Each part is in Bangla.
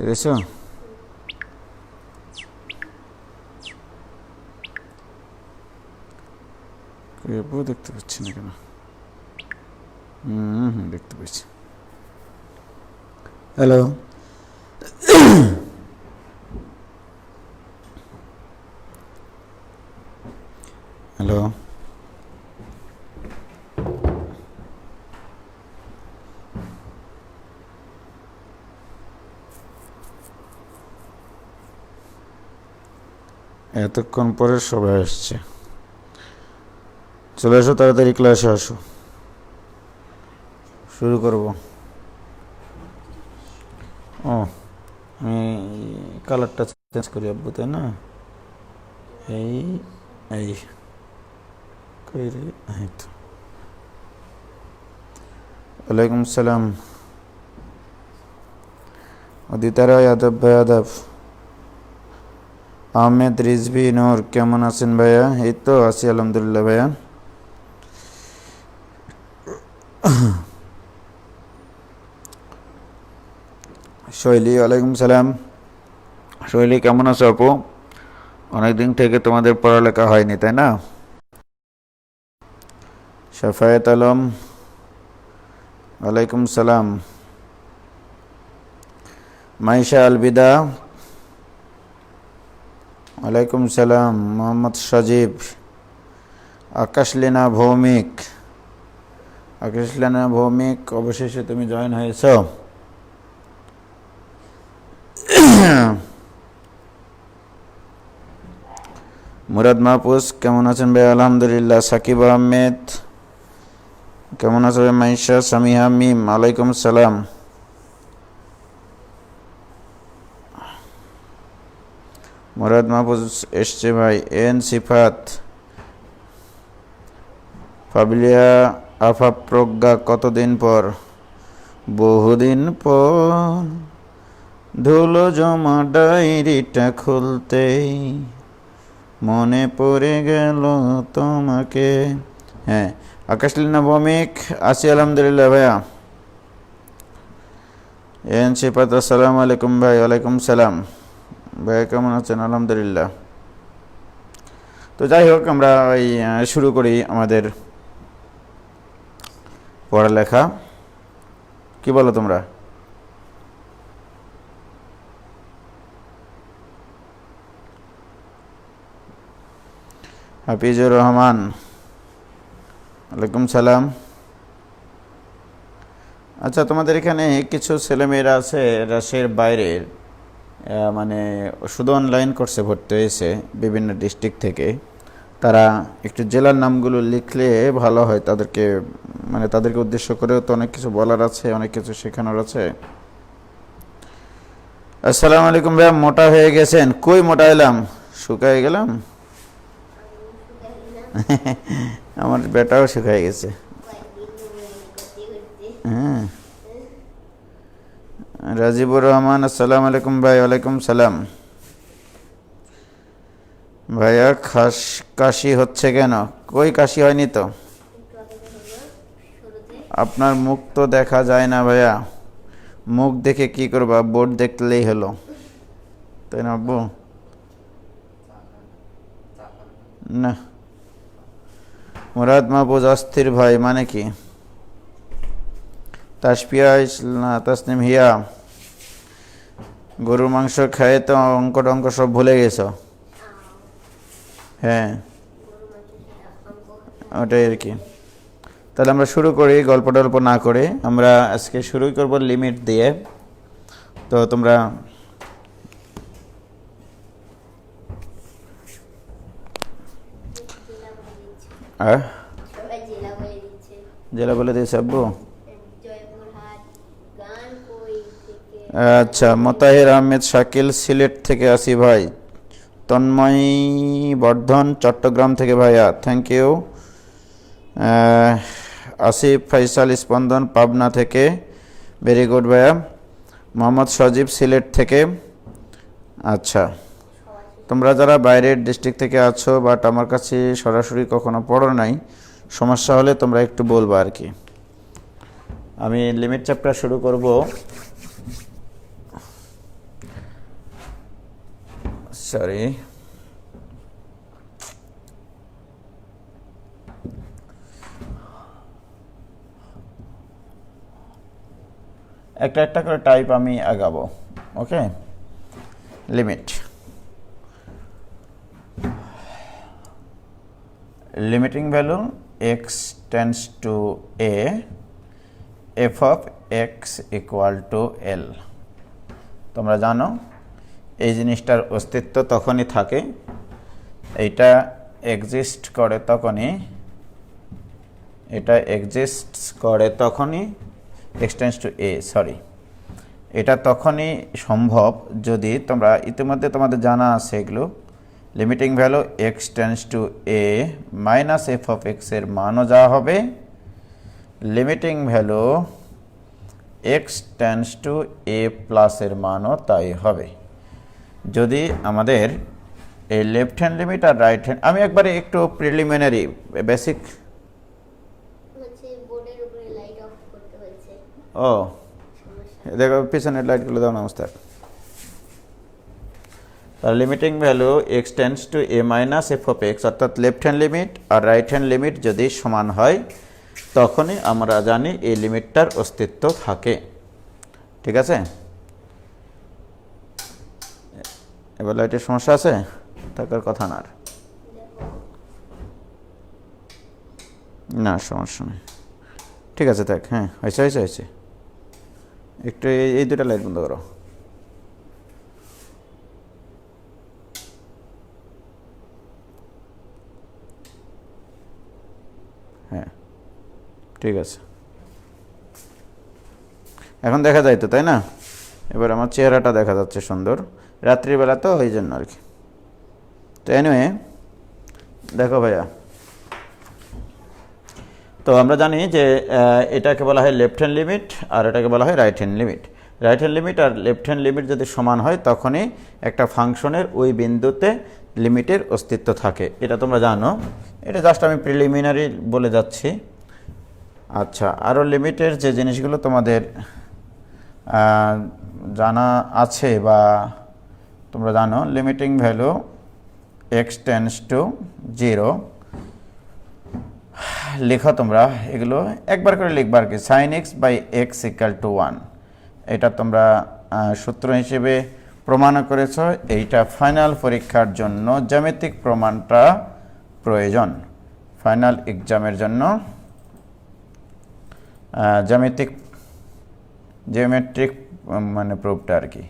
পেরেছো? দেখতে পাচ্ছি না কেন? দেখতে পাচ্ছি। হ্যালো, হ্যালো, এতক্ষণ পরে সবাই আসছে। চলে আসো, তাড়াতাড়ি ক্লাসে আসো, শুরু করব। ও, আমি কালারটা চেঞ্জ করি আব্বু, তাই না? এই এই কই রে? এই তো। ওয়ালাইকুম সালাম। অদিতারা যাদব ভাই, আদাব। আহমেদ রিজভি নূর, কেমন আছেন ভাইয়া? এই তো আছি আলহামদুলিল্লাহ ভাইয়া। শৈলী, ওয়ালাইকুম সালাম। শৈলী, কেমন আছো আপু? অনেকদিন থেকে তোমাদের পড়ালেখা হয়নি, তাই না? শাফায়েত আলম, ওয়ালাইকুম সালাম। মাইশা আলবিদা, ওয়ালাইকুম সালাম। মোহাম্মদ সজীব। আকাশলীনা ভৌমিক, আকাশলীনা ভৌমিক, অবশেষে তুমি জয়েন হয়েছ। মুরাদ মাহফুজ, কেমন আছেন ভাই? আলহামদুলিল্লাহ। সাকিব আহমেদ, কেমন আছো? মাইশা সামিহা মিম, আলাইকুম সালাম। মুরাদ মাহফুজ এসছে ভাই। এন সিফাত, ফাবিলিয়া আফা প্রজ্ঞা, কতদিন পর? বহুদিন পর ধুলো জমা ডায়েরিটা খুলতেই মনে পড়ে গেল তোমাকে। হ্যাঁ, আকাশলীনা ভৌমিক, আছি আলহামদুলিল্লাহ ভাইয়া। এন সিফাত, আসসালামু আলাইকুম ভাই। ওয়ালাইকুম সালাম ভাইয়া, কেমন আছেন? আলহামদুলিল্লাহ। তো যাই হোক, আমরা শুরু করি আমাদের পড়ালেখা। কি বলো তোমরা? হাফিজুর রহমান, ওয়ালাইকুম সালাম। আচ্ছা, তোমাদের এখানে কিছু ছেলেমেয়েরা আছে রাজশাহীর বাইরের, মানে শুধু অনলাইন কোর্সে ভর্তি হয়েছে বিভিন্ন ডিস্ট্রিক্ট থেকে। তারা একটু জেলার নামগুলো লিখলে ভালো হয় তাদেরকে, মানে তাদেরকে উদ্দেশ্য করেও তো অনেক কিছু বলার আছে, অনেক কিছু শেখানোর আছে। আসসালামু আলাইকুম ভাইয়া, মোটা হয়ে গেছেন? কই মোটা হলাম, শুকায় গেলাম। আমার বেটাও শুকায় গেছে। হ্যাঁ, রাজিবুর রহমান, আসসালামু আলাইকুম ভাই। ওয়ালাইকুম সালাম। ভাইয়া কাশি হচ্ছে কেন? কই কাশি হয়নি তো। আপনার মুখ তো দেখা যায় না ভাইয়া। মুখ দেখে কি করবা, বোর্ড দেখলেই হলো, তাই না আব্বু? না, মুরাদ মাহফুজ অস্থির ভাই মানে কি? তাসনিম হিয়া, গরুর মাংস খায় তো অঙ্ক টঙ্ক সব ভুলে গেছ? হ্যাঁ, ওটাই আর কি। তাহলে আমরা শুরু করি, গল্প টল্প না করে। আমরা আজকে শুরুই করব লিমিট দিয়ে। তো তোমরা জেলা বলে দিয়েছে আব্বু? আচ্ছা, মোতাহির আহমেদ শাকিল, সিলেট থেকে আসি ভাই। তন্ময় বর্ধন, চট্টগ্রাম থেকে ভাইয়া, থ্যাংক ইউ। আসিফ ফাইসাল স্পন্দন, পাবনা থেকে, ভেরি গুড ভাইয়া। মোহাম্মদ সজীব, সিলেট থেকে। আচ্ছা, তোমরা যারা বাইরের ডিস্ট্রিক্ট থেকে আছো বাট আমার কাছে সরাসরি কখনো পড়ো নাই, সমস্যা হলে তোমরা একটু বলবা আর কি। আমি লিমিট চ্যাপ্টার শুরু করব। সরি, একটা একটা করে টাইপ আমি আগাবো। Okay, limit limiting value x tends to a f of x equal to L. তোমরা জানো এই জিনিসটার অস্তিত্ব তখনই থাকে, এইটা এক্সিস্ট করে তখনই, এটা এক্সিস্ট করে তখনই, x tends to A, sorry, এটা তখনই সম্ভব যদি তোমরা ইতিমধ্যে তোমাদের জানা আছে এগুলো, limiting value x tends to A minus f of x এর মানও যা হবে, limiting value x tends to A plus এর মানও তাই হবে। যদি আমাদের এই লেফট হ্যান্ড লিমিট আর রাইট হ্যান্ড, আমি একবারে একটু প্রিলিমিনারি বেসিক, ও দেখো পিছনের লাইটগুলো দাও না মুস্তাক। তার limiting value x tends to A minus f of x, অর্থাৎ লেফট হ্যান্ড লিমিট আর রাইট হ্যান্ড লিমিট যদি সমান হয় তখনই আমরা জানি এই লিমিটটার অস্তিত্ব থাকে। ঠিক আছে, এবার লাইটের সমস্যা আছে, থাকার কথা না, না সমস্যা নেই, ঠিক আছে থাক। হ্যাঁ হয়েছে হয়েছে হয়েছে, একটু এই দুটা লাইট বন্ধ করো। হ্যাঁ ঠিক আছে, এখন দেখা যায় তো, তাই না? এবার আমার চেহারাটা দেখা যাচ্ছে সুন্দর, রাত্রিবেলা তো ওই জন্য আর কি। তো এনিওয়ে দেখো ভাইয়া, তো আমরা জানি যে এটাকে বলা হয় লেফট হ্যান্ড লিমিট আর এটাকে বলা হয় right hand limit. Right hand limit আর লেফট হ্যান্ড লিমিট যদি সমান হয় তখনই একটা ফাংশনের ওই বিন্দুতে লিমিটের অস্তিত্ব থাকে, এটা তোমরা জানো। এটা জাস্ট আমি প্রিলিমিনারি বলে যাচ্ছি। আচ্ছা, আরও লিমিটের যে জিনিসগুলো তোমাদের জানা আছে বা তোমরা জানো, limiting value x tends to 0, লেখো তোমরা এগুলো একবার করে লিখবা আর কি, sine X by X equal to 1, এটা তোমরা সূত্র হিসেবে প্রমাণ করেছ। এইটা ফাইনাল পরীক্ষার জন্য জ্যামিতিক প্রমাণটা প্রয়োজন, ফাইনাল এক্সামের জন্য জিওমেট্রিক মানে প্রুফটা আর কি,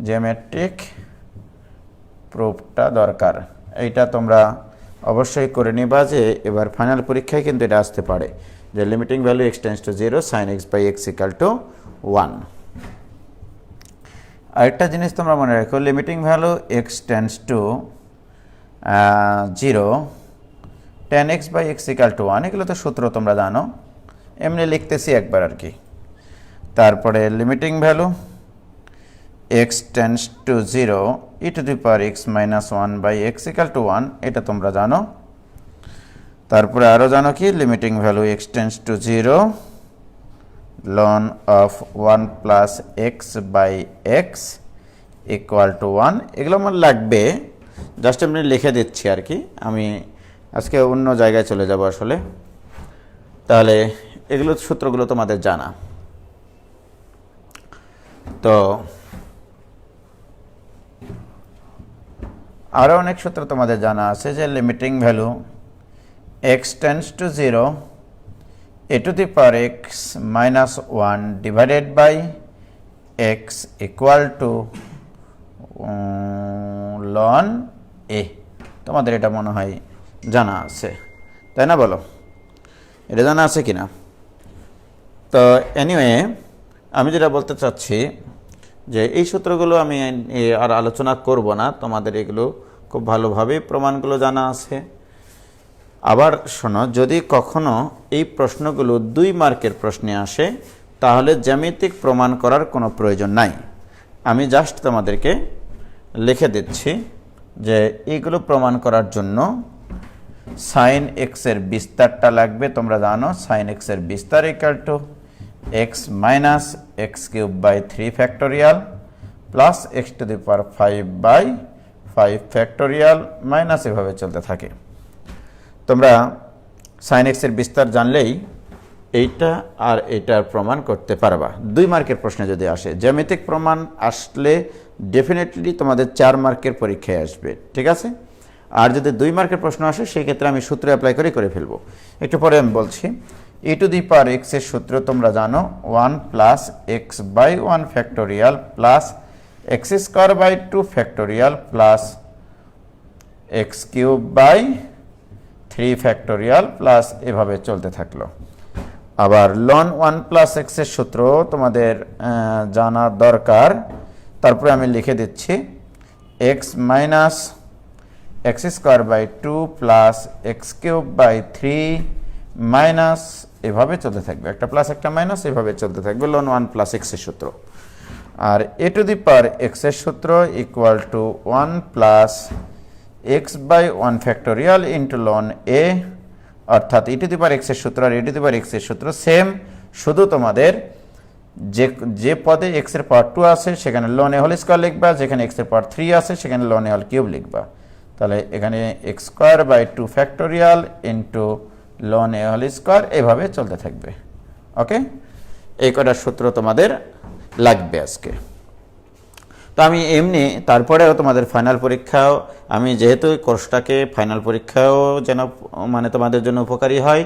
জিওমেট্রিক প্রুফটা দরকার। এইটা তোমরা অবশ্যই করে নিবা যে এবার ফাইনাল পরীক্ষায় কিন্তু এটা আসতে পারে যে limiting value x tends to 0 sine X by X equal to 1। আরেকটা জিনিস তোমরা মনে রাখো, limiting value x tends to 0 tan x by X equal to 1, এগুলো তো সূত্র তোমরা জানো, এমনি লিখতেছি একবার আর কি। তারপরে limiting value x tends to 0 e to the power x minus 1 by X equal to 1, এটা তোমরা জানো। তারপরে আরও জানো কি, limiting value x tends to 0 ln of 1 plus x by x equal to 1, এগুলো আমার লাগবে, জাস্ট এমনি লিখে দিচ্ছি আর কি। আমি আজকে অন্য জায়গায় চলে যাব আসলে, তাহলে এগুলো সূত্রগুলো তোমাদের জানা। তো আরও অনেক সূত্র তোমাদের জানা আছে যে limiting value x tends to 0 e to the power x minus 1 divided by x equal to ln a, তোমাদের এটা মনে হয় জানা আছে, তাই না? বলো, এটা জানা আছে কিনা? তো এনিওয়ে আমি যেটা বলতে চাচ্ছি যে এই সূত্রগুলো আমি আর আলোচনা করব না, তোমাদের এগুলো খুব ভালোভাবে প্রমাণগুলো জানা আছে। আবার শোনো, যদি কখনো এই প্রশ্নগুলো 2 মার্কের প্রশ্নে আসে তাহলে জ্যামিতিক প্রমাণ করার কোনো প্রয়োজন নাই, আমি জাস্ট তোমাদেরকে লিখে দিচ্ছি যে এইগুলো প্রমাণ করার জন্য সাইন এক্সের বিস্তারটা লাগবে। তোমরা জানো সাইন এক্সের বিস্তার equal to X minus X cube by 3 factorial plus x to the power 5/5 factorial minus এভাবে চলতে থাকে। তোমরা সাইন এক্সের বিস্তার জানলেই এইটা আর এটার প্রমাণ করতে পারবা। 2 মার্কের প্রশ্নে যদি আসে, জ্যামিতিক প্রমাণ আসলে ডেফিনেটলি তোমাদের 4 মার্কের পরীক্ষায় আসবে, ঠিক আছে। আর যদি 2 মার্কের প্রশ্ন আসে সেই ক্ষেত্রে আমি সূত্র অ্যাপ্লাই করে ফেলবো। একটু পরে আমি বলছি। e to the power x এর সূত্র তোমরা জানো 1 plus x by 1 factorial plus X square by 2 factorial plus X cube by 3 factorial plus এভাবে চলতে থাকলো। আবার লন 1 প্লাস এক্স এর সূত্র তোমাদের জানা দরকার। তারপরে আমি লিখে দিচ্ছি X minus x square by 2 plus X cube by 3 minus এভাবে চলতে থাকবে, একটা প্লাস একটা মাইনাস এভাবে চলতে থাকবে লন 1 প্লাস এক্স এর সূত্র। আর এ টু দি পাওয়ার এক্স এর সূত্র equal to 1 plus x by 1 factorial into ln a, অর্থাৎ e to the power x এর সূত্র আর ই টু দি পাওয়ার এক্স এর সূত্র সেম, শুধু তোমাদের যে পদে এক্স এর পাওয়ার 2 আছে সেখানে লন এ হোল স্কোয়ার লিখবা, যেখানে এক্স এর পাওয়ার 3 আছে সেখানে লন এ হোল কিউব লিখবা। তাহলে এখানে X square by 2 factorial into ln a whole square এভাবে চলতে থাকবে। ওকে, এই কটার সূত্র তোমাদের লাগবে আজকে। তো আমি এমনি তারপরেও তোমাদের ফাইনাল পরীক্ষাও, আমি যেহেতু কোর্সটাকে ফাইনাল পরীক্ষাও যেন মানে তোমাদের জন্য উপকারী হয়,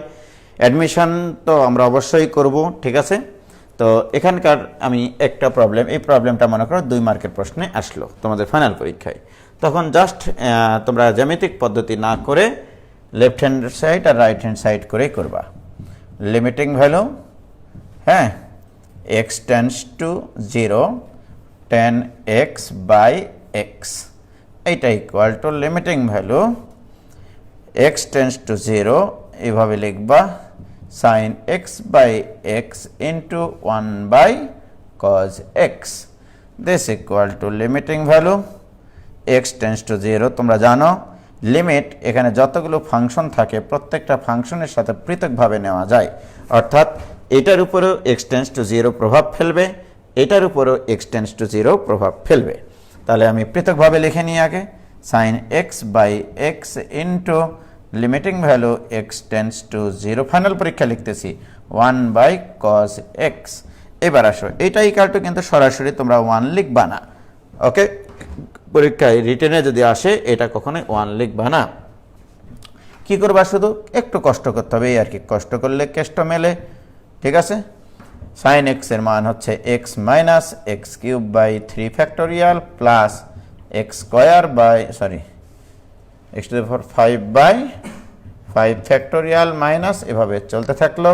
অ্যাডমিশন তো আমরা অবশ্যই করব, ঠিক আছে। তো এখানকার আমি একটা প্রবলেম, এই প্রবলেমটা মনে করো 2 মার্কের প্রশ্নে আসলো তোমাদের ফাইনাল পরীক্ষায়, তখন জাস্ট তোমরা জ্যামিতিক পদ্ধতি না করে লেফট হ্যান্ড সাইড আর রাইট হ্যান্ড সাইড করেই করবা। লিমিটিং ভ্যালু, হ্যাঁ, x tends to 0 tan x by x, এইটা equal to limiting value x tends to 0 এইভাবে লিখবা sin x by x into 1 by cos x, this equal to limiting value x tends to 0। তোমরা জানো লিমিট এখানে যতগুলো ফাংশন থাকে প্রত্যেকটা ফাংশনের সাথে পৃথকভাবে নেওয়া যায়, অর্থাৎ এটার উপরেও x টেন্ডস টু 0 প্রভাব ফেলবে, এটার উপরেও x টেন্ডস টু 0 প্রভাব ফেলবে। তাহলে আমি পৃথকভাবে লিখে নিই আগে sin x by x into limiting value x tends to 0, final পরীক্ষা লিখতেছি 1 বাই cos x। এবার আসো, এইটা ইকুয়াল টু কিন্তু সরাসরি তোমরা 1 লিখবা না, ওকে। পরীক্ষায় রিটেনে যদি আসে এটা কখনোই 1 লিখবা না। কি করবা, শুধু একটু কষ্ট করতে হবে, এই আর কি, কষ্ট করলে কেষ্ট মেলে, ঠিক আছে। সাইন এক্স এর মান হচ্ছে X minus X cube by 3 factorial plus X square by x to the power 5/5 factorial minus এভাবে চলতে থাকলো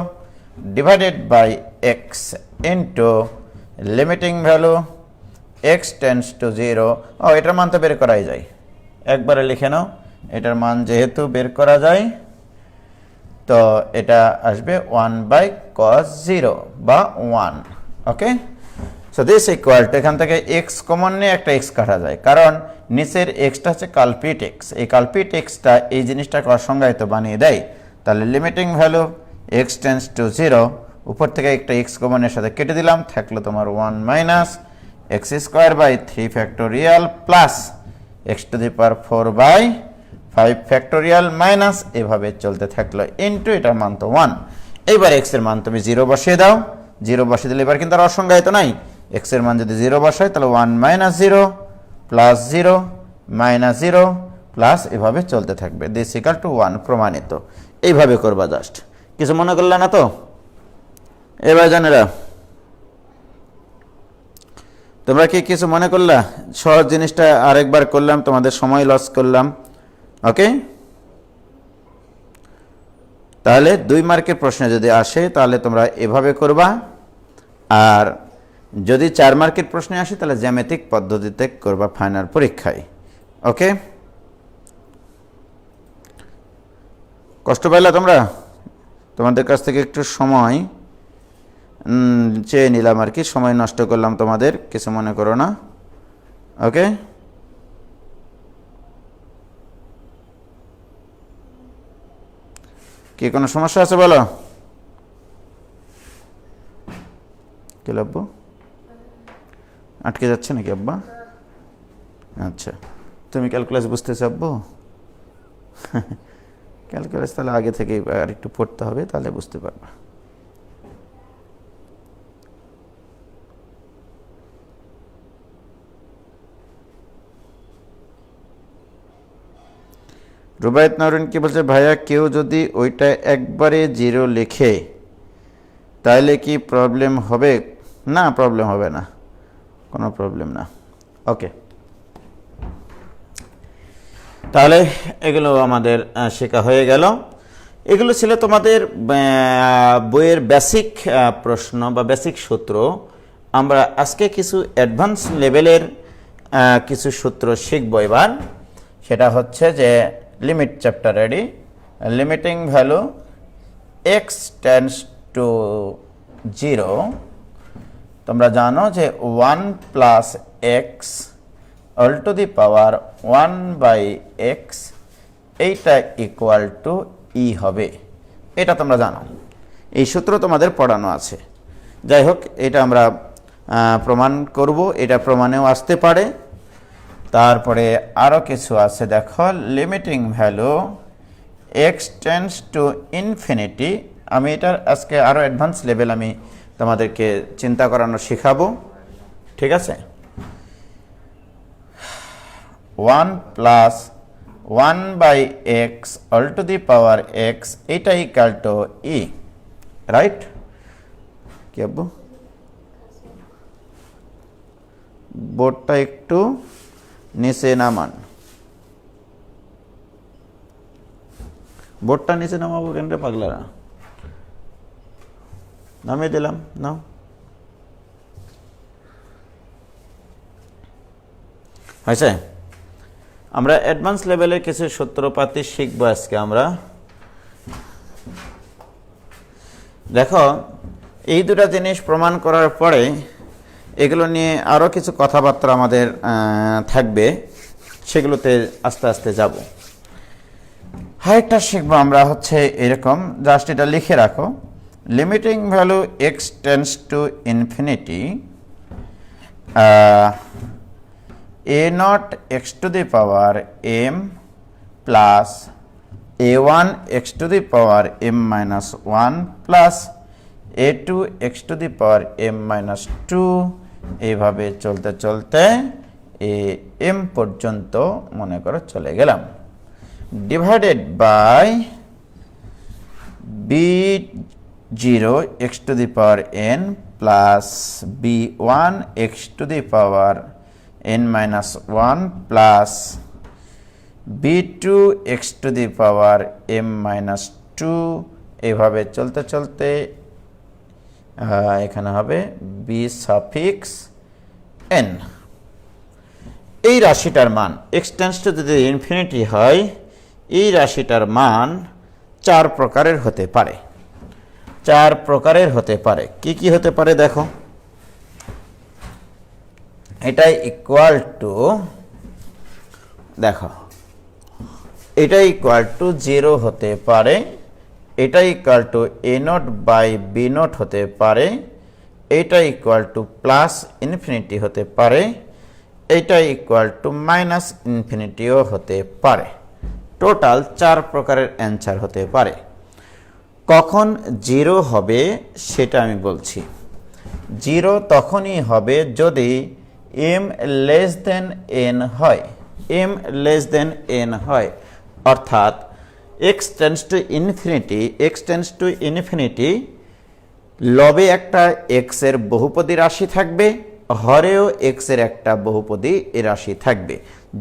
divided by x into limiting value x tends to 0। ও, এটার মান তো বের করাই যায়, একবারে লিখে নাও, এটার মান যেহেতু বের করা যায় তো এটা আসবে 1 বাই cos 0 বা 1, ওকে। সো দিস ইকুয়াল টু, এখান থেকে x কমন নিয়ে একটা x কাটা যায়, কারণ নিচের xটা হচ্ছে কালপিট x, এই কালপিট xটা এই জিনিসটাকে অসংজ্ঞায়িত বানিয়ে দেয়। তাহলে limiting value x tends to 0, উপর থেকে একটা x কমনের সাথে কেটে দিলাম, থাকলো তোমার 1 minus x square by 3 factorial plus x to the power 4/5 factorial minus এভাবে চলতে থাকলো ইন্টু এটার মান তো 1। এইবার এক্স এর মান তুমি 0 বসিয়ে দাও, 0 বসিয়ে দিলে এবার কিন্তু আর অসংজ্ঞায়িত নাই, এক্স এর মান যদি 0 বসায় তাহলে 1 মাইনাস 0 প্লাস 0 মাইনাস 0 প্লাস এভাবে চলতে থাকবে, দিস ইকুয়াল টু 1, প্রমাণিত। এইভাবে করবা, জাস্ট কিছু মনে করলে না তো। এবার জানেরা তোমরা কি কিছু মনে করলা? সহজ জিনিসটা আরেকবার করলাম, তোমাদের সময় লস করলাম, ওকে। তাহলে 2 মার্কের প্রশ্নে যদি আসে তাহলে তোমরা এভাবে করবা, আর যদি 4 মার্কের প্রশ্নে আসে তাহলে জ্যামিতিক পদ্ধতিতে করবা ফাইনাল পরীক্ষায়, ওকে। কষ্ট পাইলা তোমরা? তোমাদের কাছ থেকে একটু সময় চেয়ে নিলাম আর কি, সময় নষ্ট করলাম তোমাদের, কিছু মনে করো না, ওকে। কি কোনো সমস্যা আছে বলো? কি লাগবো? আটকে যাচ্ছে নাকি আব্বা? আচ্ছা, তুমি ক্যালকুলাস বুঝতেছো আব্বু? ক্যালকুলাস তাহলে আগে থেকে আর একটু পড়তে হবে, তাহলে বুঝতে পারবা। রুবায়েত নওরিন কি বলছে, ভাইয়া কেউ যদি ওইটা একবারে 0 লিখে তাহলে কি প্রবলেম হবে? না, প্রবলেম হবে না, কোনো প্রবলেম না। ওকে, তাহলে এগুলো আমাদের শেখা হয়ে গেল। এগুলো ছিল তোমাদের বইয়ের বেসিক প্রশ্ন বা বেসিক সূত্র। আমরা আজকে কিছু অ্যাডভান্স লেভেলের কিছু সূত্র শিখব এবার। সেটা হচ্ছে যে limit chapter ready, limiting value x tends to 0। তোমরা জানো যে 1 plus x all two the power 1/x এইটা ইকুয়াল টু ই হবে, এটা তোমরা জানো, এই সূত্র তোমাদের পড়ানো আছে। যাই হোক, এটা আমরা প্রমাণ করব, এটা প্রমাণেও আসতে পারে। তারপরে আরও কিছু আছে, দেখো limiting value x tends to infinity. আমি এটার আজকে আরও অ্যাডভান্স লেভেল আমি তোমাদেরকে চিন্তা করানো শেখাবো, ঠিক আছে? 1 plus 1/x all two the power x এটা ইকুয়াল টু ই, রাইট? কি আব্বু, বোর্ডটা একটু নিচে নামান, বোর্ডটা নিচে নামাবো কেন রে পাগলারা? নামিয়ে দিলাম, নাও। হয়েছে? আমরা অ্যাডভান্স লেভেলের কিছু সূত্রপাতি শিখবো আজকে আমরা। দেখো, এই দুটা জিনিস প্রমাণ করার পরে এগুলো নিয়ে আরও কিছু কথাবার্তা আমাদের থাকবে, সেগুলোতে আস্তে আস্তে যাব। আরেকটা শিখবো আমরা হচ্ছে এরকম, জাস্ট এটা লিখে রাখো, limiting value x tends to infinity a0 x to the power m plus a1 x to the power m minus 1 plus a2 x to the power m minus 2 এইভাবে চলতে চলতে m পর্যন্ত মনে করো চলে গেলাম, divided by b0 x to the power n plus b1 x to the power n minus 1 plus b2 x to the power m minus 2 এইভাবে চলতে চলতে এখানে হবে b সাফিক্স n। এই রাশিটার মান x টেন্ডস টু যদি ইনফিনিটি হয়, এই রাশিটার মান 4 প্রকারের হতে পারে। 4 প্রকারের হতে পারে। কি কি হতে পারে দেখো, এটা ইকুয়াল টু, দেখো এটা ইকুয়াল টু 0 হতে পারে, এটা equal two a0 by b0 হতে পারে, এটা ইকুয়াল টু প্লাস ইনফিনিটি হতে পারে, এটা ইকুয়াল টু মাইনাস ইনফিনিটিও হতে পারে। টোটাল 4 প্রকারের অ্যান্সার হতে পারে। কখন 0 হবে সেটা আমি বলছি। 0 তখনই হবে যদি m লেস দেন n হয়, m লেস দেন n হয়, অর্থাৎ x tends to infinity, x tends to infinity, লবে একটা x এর বহুপদী রাশি থাকবে, হরেও x এর একটা বহুপদী রাশি থাকবে।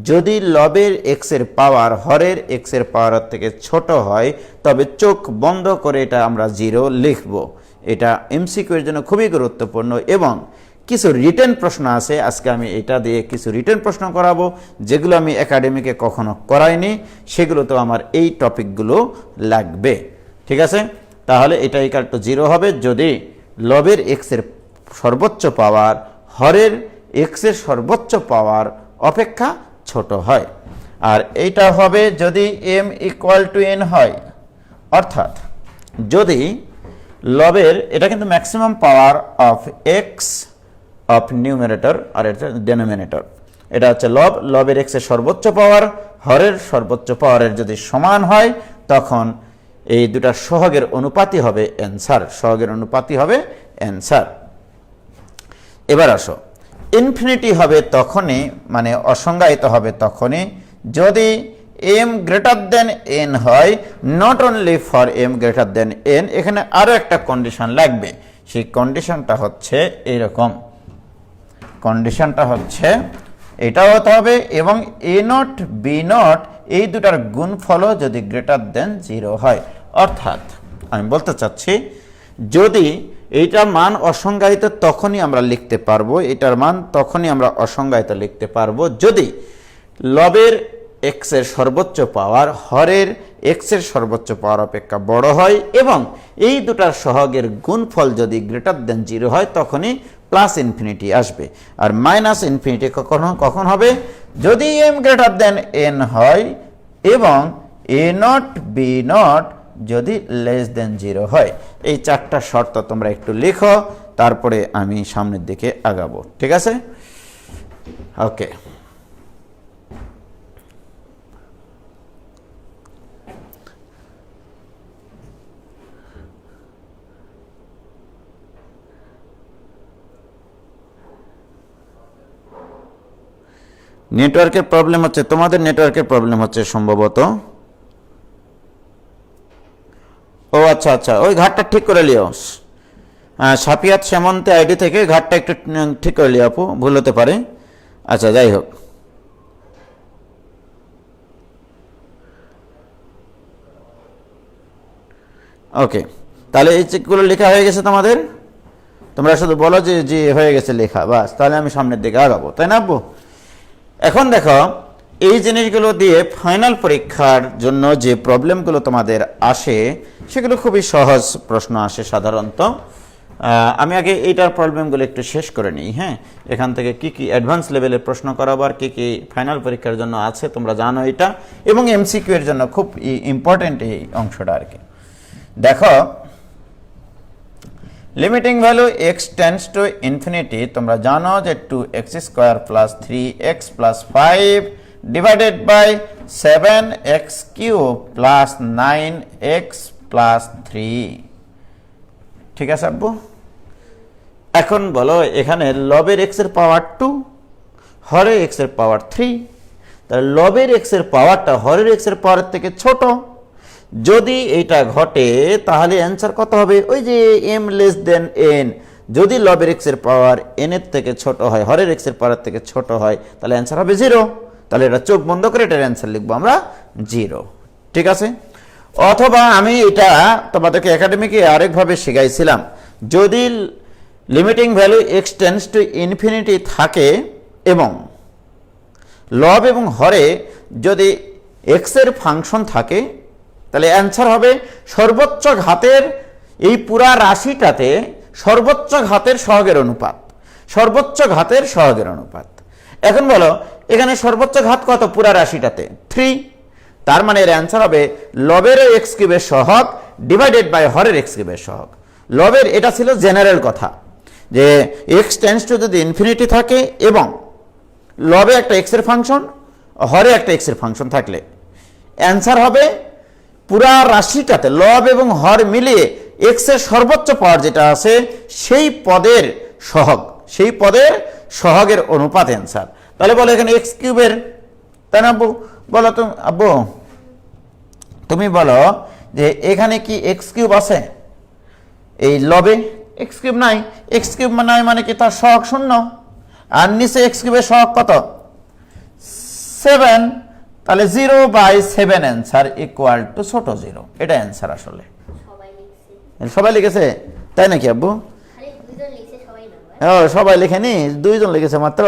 যদি লবের x এর পাওয়ার হরের x এর পাওয়ার থেকে ছোট হয়, তবে চোখ বন্ধ করে এটা আমরা 0 লিখব। এটা এমসিকিউ এর জন্য খুবই গুরুত্বপূর্ণ। এবং কিছু রিটেন প্রশ্ন আছে, আজকে আমি এটা দিয়ে কিছু রিটেন প্রশ্ন করাবো, যেগুলো আমি একাডেমিকে কখনো করাইনি, সেগুলো তো আমার এই টপিকগুলো লাগবে, ঠিক আছে? তাহলে এটা ইকুয়াল টু 0 হবে যদি লবের x এর সর্বোচ্চ পাওয়ার হরের x এর সর্বোচ্চ পাওয়ার অপেক্ষা ছোট হয়। আর এইটা হবে যদি m ইকুয়াল টু n হয়, অর্থাৎ যদি লবের, এটা কিন্তু maximum power of x of numerator আর এটা ডেনোমিনেটর। এটা হচ্ছে লব, লবের এক্স এর সর্বোচ্চ পাওয়ার হরের সর্বোচ্চ পাওয়ারের যদি সমান হয় তখন এই দুটার সহগের অনুপাতই হবে অ্যান্সার, সহগের অনুপাতই হবে অ্যান্সার। এবার আসো, ইনফিনিটি হবে তখনই, মানে অসংজ্ঞায়িত হবে তখনই যদি m গ্রেটার দেন n হয়, not only for m greater than n। এখানে আরো একটা কন্ডিশন লাগবে, সেই কন্ডিশনটা হচ্ছে এইরকম, কন্ডিশনটা হচ্ছে এটাও হতে হবে এবং a নট b নট এই দুটার গুণফলও যদি গ্রেটার দেন 0 হয়। অর্থাৎ আমি বলতে চাচ্ছি যদি এইটার মান অসংজ্ঞায়িত তখনই আমরা লিখতে পারবো, এটার মান তখনই আমরা অসংজ্ঞায়িত লিখতে পারবো যদি লবের এক্স এর সর্বোচ্চ পাওয়ার হরের এক্স এর সর্বোচ্চ পাওয়ার অপেক্ষা বড় হয় এবং এই দুটার সহগের গুণফল যদি গ্রেটার দেন 0 হয় তখনই প্লাস ইনফিনিটি আসবে। আর মাইনাস ইনফিনিটি কখন হবে? যদি m গ্রেটার দেন n হয় এবং a নট b নট যদি লেস দেন 0 হয়। এই চারটা শর্ত তোমরা একটু লিখো, তারপরে আমি সামনের দিকে আগাবো, ঠিক আছে? ওকে, নেটওয়ার্কের প্রবলেম হচ্ছে, তোমাদের নেটওয়ার্কের প্রবলেম হচ্ছে সম্ভবত। ও আচ্ছা আচ্ছা, ওই ঘাটটা ঠিক করে লিও। সাপিয়াত সেমন্তে আইডি থেকে ঘাটটা একটু ঠিক করে লিও আপু, ভুল হতে পারে। আচ্ছা যাই হোক, ওকে, তাহলে এই চেকগুলো লেখা হয়ে গেছে তোমাদের? তোমরা শুধু বলো যে জি হয়ে গেছে লেখা, বাস, তাহলে আমি সামনের দিকে আগাবো, তাই না আব্বু? এখন দেখো, এই জিনিসগুলো দিয়ে ফাইনাল পরীক্ষার জন্য যে প্রবলেমগুলো তোমাদের আসে সেগুলো খুবই সহজ প্রশ্ন আসে সাধারণত। আমি আগে এইটার প্রবলেমগুলো একটু শেষ করে নিই। হ্যাঁ, এখান থেকে কি কি অ্যাডভান্স লেভেলের প্রশ্ন করাবার কি কি ফাইনাল পরীক্ষার জন্য আছে তোমরা জানো এটা, এবং এমসিকিউ এর জন্য খুব ইম্পর্টেন্ট এই অংশটা আর কি। দেখো, limiting value x tends to infinity, তোমরা জানো যে 2x square plus 3x plus 5 divided by 7x cube plus 9x plus 3, ঠিক আছে আব্বু? এখন বলো, এখানে লবের x এর পাওয়ার 2, হরের x এর পাওয়ার 3, তাহলে লবের x এর পাওয়ারটা হরের x এর পাওয়ারের থেকে ছোট। যদি এইটা ঘটে তাহলে অ্যান্সার কত হবে? ওই যে m লেস দেন n, যদি লবের x এর পাওয়ার n এর থেকে ছোট হয়, হরের x এর পাওয়ার থেকে ছোট হয়, তাহলে অ্যান্সার হবে 0। তাহলে এটা চোখ বন্ধ করে এটার অ্যান্সার লিখবো আমরা 0, ঠিক আছে? অথবা আমি এটা তোমাদেরকে একাডেমিকে আরেকভাবে শিখাইছিলাম, যদি limiting value x tends to infinity থাকে এবং লব এবং হরে যদি x এর ফাংশন থাকে, তাহলে অ্যান্সার হবে সর্বোচ্চ ঘাতের এই পুরা রাশিটাতে সর্বোচ্চ ঘাতের সহগের অনুপাত, সর্বোচ্চ ঘাতের সহগের অনুপাত। এখন বলো, এখানে সর্বোচ্চ ঘাত কত পুরা রাশিটাতে? 3। তার মানে এর অ্যান্সার হবে লবের এক্স কিউবের সহগ ডিভাইডেড বাই হরের এক্স কিউবের সহগ। লবের এটা ছিল জেনারেল কথা, যে এক্স টেন্ডস টু যদি ইনফিনিটি থাকে এবং লবে একটা এক্স এর ফাংশন, হরে একটা এক্স এর ফাংশন থাকলে অ্যান্সার হবে পুরা রাশিটাতে লব এবং হর মিলিয়ে এক্স এর সর্বোচ্চ পাওয়ার যেটা আছে সেই পদের সহগ, সেই পদের সহগের অনুপাত অ্যান্সার। তাহলে বলো এখানে এক্স কিউবের, তাই না আব্বু? বলো তুমি আব্বু, তুমি বলো যে এখানে কি এক্স কিউব আছে? এই লবে এক্স কিউব নাই, এক্স কিউব নাই মানে কি তার সহগ 0, আর নিচে এক্স কিউবের সহগ কত? 7। তাহলে 0/7 অ্যান্সার ইকুয়াল টু ছোট 0, এটা অ্যান্সার। আসলে সবাই লিখেছে, তাই নাকি আব্বু? সবাই লেখেনি, 2 জন লিখেছে মাত্র।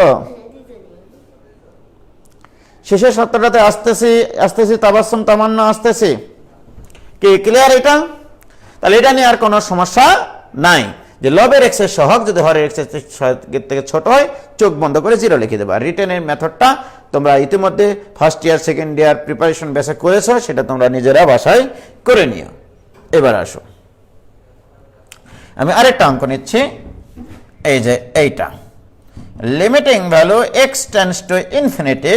শেষের সত্যটাতে আসতেছি তাবাসসুম তামান্না আসতেছি, কি ক্লিয়ার এটা? তাহলে এটা নিয়ে আর কোনো সমস্যা নাই, যে লবের এক্স এর সহগ যদি হরের এক্স এর থেকে ছোট হয় চোখ বন্ধ করে 0 লিখে দেবা। রিটেনের মেথডটা তোমরা ইতিমধ্যে first year second year preparation বেসে করেছো, সেটা তোমরা নিজেরা বাসায় করে নিও। এবার আসো, আমি আরেকটা অঙ্ক নিচ্ছি, এই যে এইটা, limiting value x tends to infinity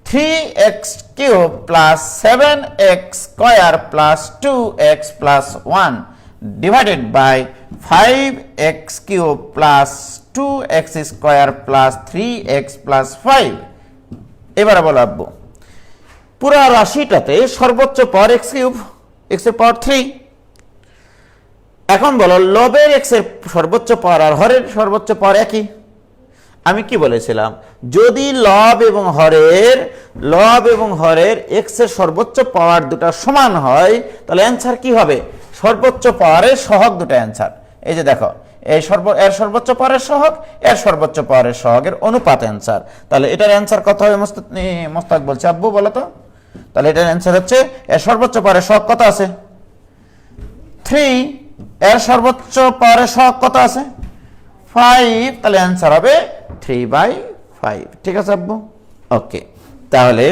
3x cube plus 7x square plus 2x plus 1 divided by 5x cube plus 2x square plus 3x plus 5। এবারে বলো আব্বু, পুরা রাশিটাতে সর্বোচ্চ পাওয়ার x কিউব, x এর পাওয়ার 3। এখন বলো লবের x এর সর্বোচ্চ পাওয়ার আর হরের সর্বোচ্চ পাওয়ার একই। আমি কি বলেছিলাম, যদি লব এবং হরের x এর সর্বোচ্চ পাওয়ার দুটা সমান হয় তাহলে অ্যান্সার কি হবে? সর্বোচ্চ পাওয়ারের সহগ দুটো অ্যান্সার। এই যে দেখো, এর সর্বোচ্চ পাওয়ারের সহগ, এর সর্বোচ্চ পাওয়ারের সহগের অনুপাত অ্যান্সার। তাহলে এটার অ্যান্সার কত হবে মোস্তাক বলছে? আব্বু বলো তো। তাহলে এটার অ্যান্সার হচ্ছে, এর সর্বোচ্চ পাওয়ারের সহগ কত আছে? 3। এর সর্বোচ্চ পাওয়ারের সহগ কত আছে? 5। তাহলে অ্যান্সার হবে 3/5। ঠিক আছে আব্বু? ওকে, তাহলে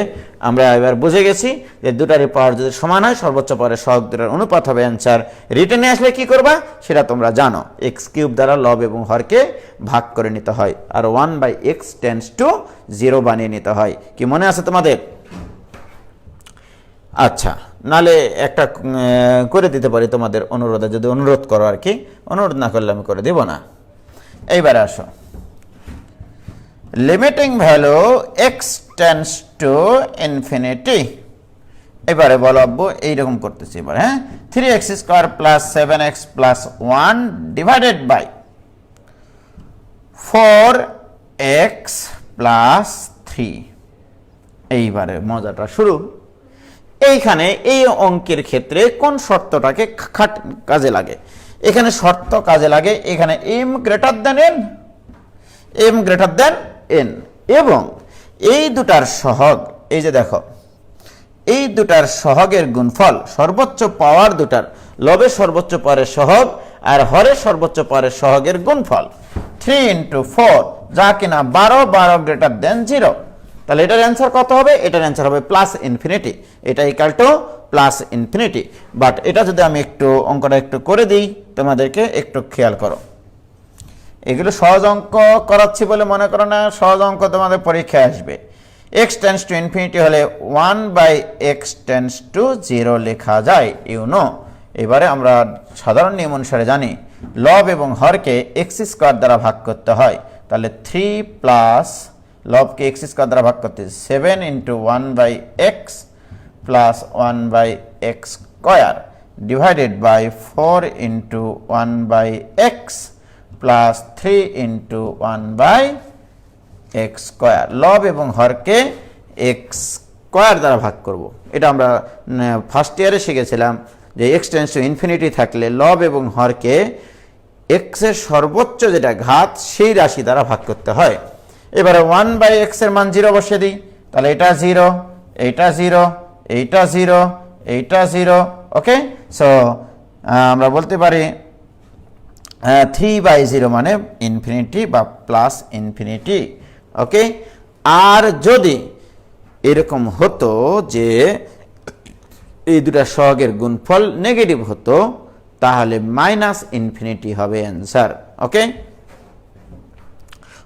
আমরা এবার বুঝে গেছি যে দুটারই পাওয়ার যদি সমান হয় সর্বোচ্চ পাওয়ারের সহগ দুটার অনুপাত হবে অ্যান্সার। রিটেনে আসলে কি করবা সেটা তোমরা জানো, x কিউব দ্বারা লব এবং হরকে ভাগ করে নিতে হয় আর 1/x টেন্ডস টু 0 বানিয়ে নিতে হয়। কি মনে আছে তোমাদের? আচ্ছা, নালে একটা করে দিতে পারি তোমাদের অনুরোধে, যদি অনুরোধ করো আর কি। অনুরোধ না করলে আমি করে দিব না। এইবারে আসো, limiting value x tends to infinity. এবারে বলো আব্বু, এইরকম করতেছি এবার। হ্যাঁ, 3x square plus 7x plus 1 divided by 4x plus 3। এইবারে মজাটা শুরু। এইখানে এই অঙ্কের ক্ষেত্রে কোন শর্তটাকে কাজে লাগে? এখানে শর্ত কাজে লাগে, এখানে m গ্রেটার দেন n এবং এই দুটার সহগ, এই যে দেখো, এই দুটার সহগের গুণফল, সর্বোচ্চ পাওয়ার দুটার, লবের সর্বোচ্চ পাওয়ারের সহগ আর হরের সর্বোচ্চ পাওয়ারের সহগের গুণফল 3 × 4, যা কিনা 12 গ্রেটার দেন 0। তাহলে এটার অ্যান্সার কত হবে? এটার অ্যান্সার হবে প্লাস ইনফিনিটি। এটা equal two plus infinity. But এটা যদি আমি একটু অঙ্কটা একটু করে দিই তোমাদেরকে, একটু খেয়াল করো। এগুলো সহজ অঙ্ক করাচ্ছি বলে মনে করো না, সহজ অঙ্ক তোমাদের পরীক্ষায় আসবে। x টেন্ডস টু ইনফিনিটি হলে 1/x টেন্ডস টু 0 লেখা যায়, এবারে আমরা সাধারণ নিয়ম অনুসারে জানি লব এবং হরকে x স্কয়ার দ্বারা ভাগ করতে হয়। তাহলে 3 প্লাস লবকে x স্কয়ার দ্বারা ভাগ করতে 7 × 1/x plus 1/x square divided by 4 × 1/x plus 3 × 1/x square. লব এবং হরকে x স্কয়ার দ্বারা ভাগ করব। এটা আমরা ফার্স্ট ইয়ারে শিখেছিলাম যে x টেন্ডস টু ইনফিনিটি থাকলে লব এবং হরকে x এর সর্বোচ্চ যেটা ঘাত সেই রাশি দ্বারা ভাগ করতে হয়। এবারে 1/x এর মান 0 বসিয়ে দিই, তাহলে এটা 0, এইটা 0, এইটা 0, এইটা 0। ওকে, সো আমরা বলতে পারি 3/0 মানে ইনফিনিটি বা প্লাস ইনফিনিটি। ওকে, আর যদি এরকম হতো যে এই দুটা সহগের গুণফল নেগেটিভ হতো তাহলে মাইনাস ইনফিনিটি হবে অ্যান্সার। ওকে,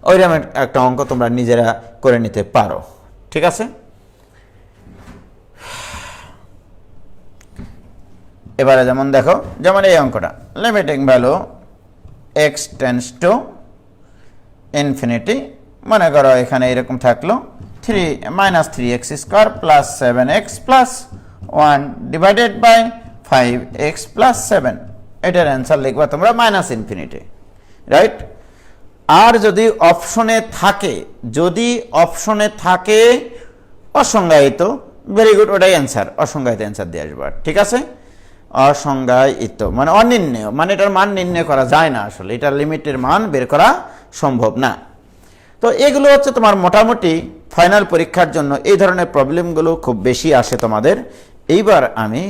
ওইরকম একটা অঙ্ক তোমরা নিজেরা করে নিতে পারো। ঠিক আছে, এবারে যেমন দেখো, যেমন এই অঙ্কটা limiting value x tends to infinity, মনে করো এখানে এরকম থাকলো -3x square plus 7x plus 1 divided by 5x plus 7। এটার অ্যান্সার লিখবা তোমরা মাইনাস ইনফিনিটি, রাইট? আর যদি অপশনে থাকে অসংজ্ঞায়িত, ভেরি গুড, ওটাই অ্যান্সার, অসংজ্ঞায়িত অ্যান্সার দিয়ে আসবে। ঠিক আছে, অসংজ্ঞায়িত মানে অনির্ণেয়, মানে এটার মান নির্ণয় করা যায় না, আসলে এটার লিমিটের মান বের করা সম্ভব না। তো এগুলো হচ্ছে তোমার মোটামুটি ফাইনাল পরীক্ষার জন্য এই ধরনের প্রবলেমগুলো খুব বেশি আসে তোমাদের। এইবার আমি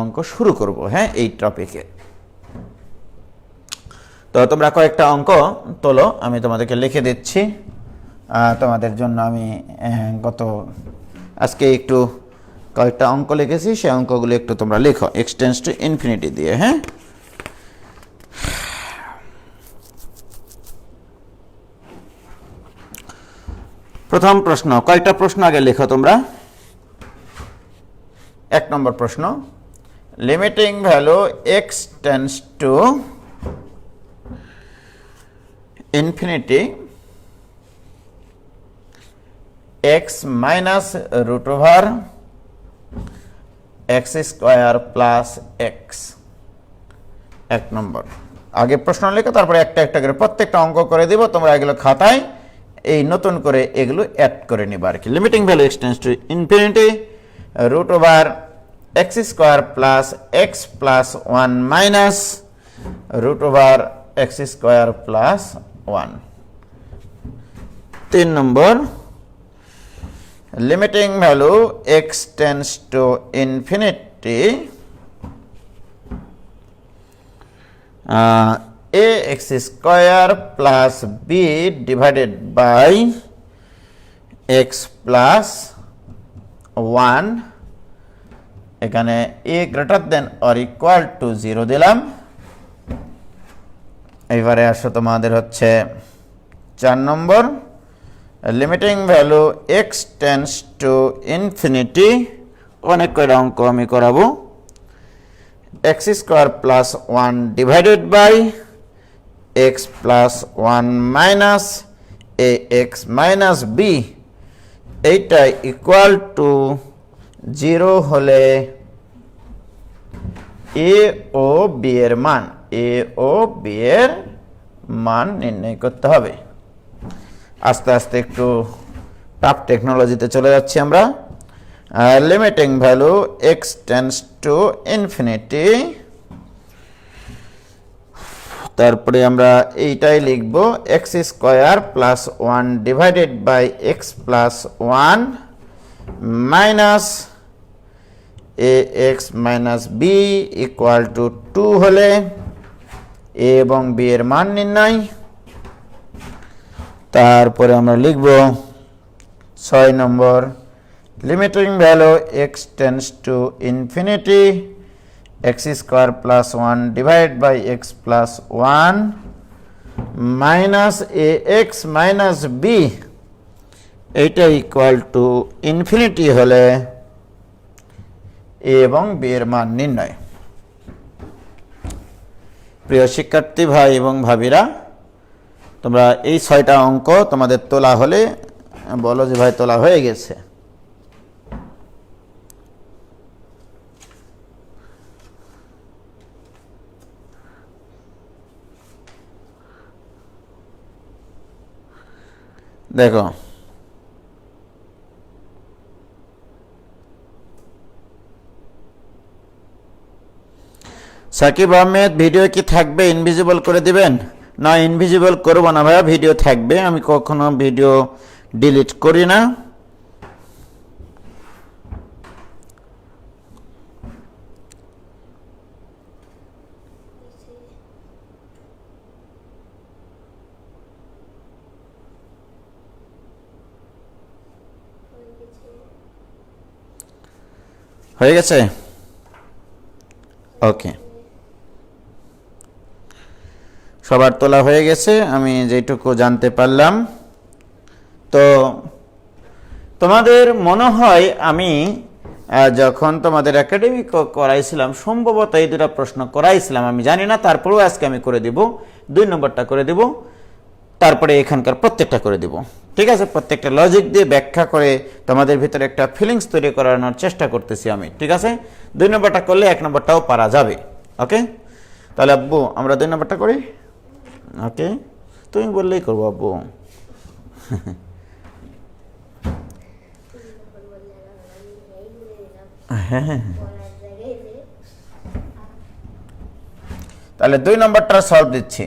অঙ্ক শুরু করব। হ্যাঁ, এই টপিকে তো তোমরা কয়েকটা অঙ্ক তোলো, আমি তোমাদেরকে লিখে দিচ্ছি তোমাদের জন্য। আমি আজকে একটু কয়েকটা অঙ্ক লিখেছি, সেই অঙ্কগুলো একটু তোমরা লেখো x টেন্ডস টু ইনফিনিটি দিয়ে। হ্যাঁ, প্রথম প্রশ্ন, কয়টা প্রশ্ন আগে লেখো তোমরা। 1 নম্বর প্রশ্ন, limiting value x tends to infinity x minus root over x square plus x। 1 number, আগে প্রশ্ন লিখো, তারপরে একটা একটা করে প্রত্যেকটা অঙ্ক করে দিব, তোমরা এগুলো খাতায় এই নতুন করে এগুলো অ্যাড করে নিবা আর কি। Limiting value x tends to infinity root over x square plus x plus 1 minus root over x square plus 1। 3 number, limiting value x tends to infinity ax square plus b divided by x plus 1। এখানে a greater than or equal to 0 দিলাম। এবারে আসো তোমাদের হচ্ছে 4 number, limiting value x tends to infinity, অনেক কয়টা অঙ্ক আমি করাবো, x square plus 1 divided by x plus 1 minus ax minus b, এইটা ইকুয়াল টু 0 হলে a ও b এর মান, a ও b এর মান নির্ণয় করতে হবে। আস্তে আস্তে একটু টাফ টেকনোলজিতে চলে যাচ্ছি আমরা। Limiting value x tends to infinity, তারপরে আমরা এইটাই লিখব x square plus 1 divided by x plus 1 minus ax minus b equal to 2 হলে a এবং b এর মান নির্ণয়। তারপরে আমরা লিখব 6 number, limiting value x tends to infinity x square plus 1 divide by x plus 1 minus ax minus b, এইটা ইকুয়াল টু ইনফিনিটি হলে a এবং b এর মান নির্ণয়। প্রিয় শিক্ষার্থী ভাই এবং ভাবিরা, তোমরা এই 6টা অঙ্ক তোমাদের তোলা হলে বলো যে ভাই তোলা হয়ে গেছে। দেখো, সাকিব আহমেদ, ভিডিও কি থাকবে? ইনভিজিবল করে দিবেন? না, ইনভিজিবল করব না ভাইয়া, ভিডিও থাকবে। আমি কখনো ভিডিও ডিলিট করি না। হয়ে গেছে? ওকে, সবার তোলা হয়ে গেছে, আমি যেটুকু জানতে পারলাম। তো তোমাদের মনে হয় আমি যখন তোমাদের একাডেমিক করাইছিলাম সম্ভবত এই 2টা প্রশ্ন করাইছিলাম, আমি জানি না, তারপরেও আজকে আমি করে দিব। 2 নম্বরটা করে দিব, তারপরে এখানকার প্রত্যেকটা করে দিব। ঠিক আছে, প্রত্যেকটা লজিক দিয়ে ব্যাখ্যা করে তোমাদের ভিতরে একটা ফিলিংস তৈরি করানোর চেষ্টা করতেছি আমি। ঠিক আছে, 2 নম্বরটা করলে 1 নম্বরটাও পারা যাবে। ওকে, তাহলে আব্বু আমরা 2 নম্বরটা করি। ওকে, তুমি বললেই করবো আব্বু। তাহলে 2 নম্বরটা সলভ দিচ্ছি।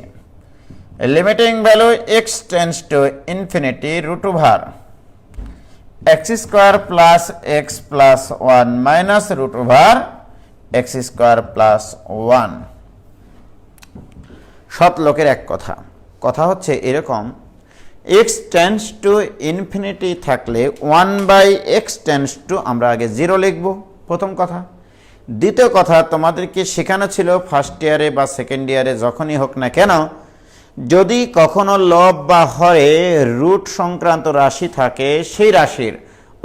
Limiting value x tends to infinity root over x square plus x plus 1 minus root over x square plus 1। সৎ লোকের এক কথা, কথা হচ্ছে এরকম, x টেন্ডস টু ইনফিনিটি থাকলে 1/x টেন্ডস টু আমরা আগে 0 লিখব, প্রথম কথা। দ্বিতীয় কথা, তোমাদেরকে শেখানো ছিল ফার্স্ট ইয়ারে বা সেকেন্ড ইয়ারে যখনই হোক না কেন, যদি কখনো লব বা হরে রুট সংক্রান্ত রাশি থাকে সেই রাশির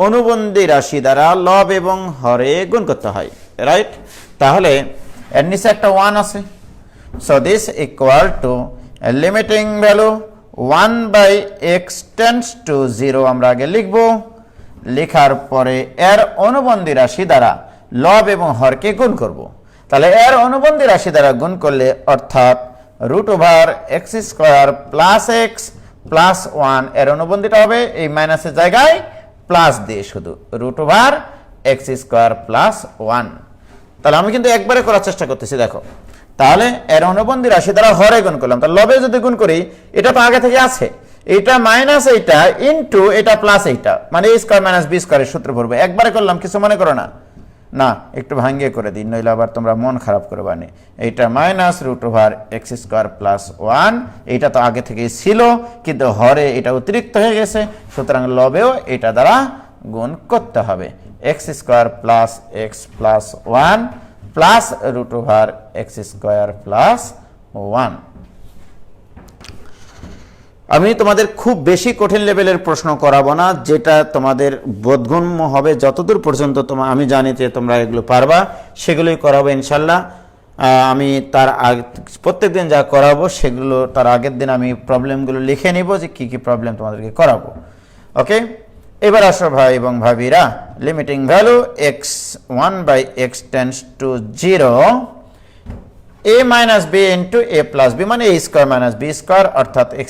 অনুবন্ধী রাশি দ্বারা লব এবং হরে গুণ করতে হয়, রাইট? তাহলে এর নিচে একটা 1 আছে, so this equal to limiting value 1/x tends to 0 আমরা আগে লিখব। লেখার পরে এর অনুবন্ধী রাশি দ্বারা লব এবং হরকে গুণ করব। তাহলে এর অনুবন্ধী রাশি দ্বারা গুণ করলে অর্থাৎ √x² প্লাস এক্স প্লাস 1 এর অনুবন্ধীটা হবে এই মাইনাসের জায়গায় প্লাস দিয়ে শুধু √x² প্লাস 1। তাহলে আমি কিন্তু একবারে করার চেষ্টা করতেছি, দেখো। তাহলে এর অনুবন্ধী রাশি দ্বারা হরে গুণ করলাম, তাহলে লবে যদি গুণ করি এটা তো আগে থেকে আছে, এটা মাইনাস এইটা ইনটু এটা প্লাস এইটা, মানে a² - b² এর সূত্র পড়বে। একবারে করলাম, কিছু মনে করো না, না একটু ভাঙ্গিয়ে করে দিন, নইলে আবার তোমরা মন খারাপ করবা নি। এইটা মাইনাস √x² প্লাস 1, এইটা তো আগে থেকেই ছিল, কিন্তু হরে এটা অতিরিক্ত হয়ে গেছে, সুতরাং লবেও এটা দ্বারা গুণ করতে হবে। x² plus x plus 1 plus √x² plus 1। আমি তোমাদের খুব বেশি কঠিন লেভেলের প্রশ্ন করাবো না, যেটা তোমাদের বোধগম্য হবে যতদূর পর্যন্ত আমি জানি যে তোমরা এগুলো পারবা, সেগুলোই করাবো ইনশাল্লাহ। আমি তার প্রত্যেক দিন যা করাবো সেগুলো তার আগের দিন আমি প্রবলেমগুলো লিখে নিব যে কি কি প্রবলেম তোমাদেরকে করাবো। ওকে, এবার আসো ভাই এবং ভাবিরা, limiting value x1/x tends to 0 a minus b into a plus b মানে a² - b² অর্থাৎ x²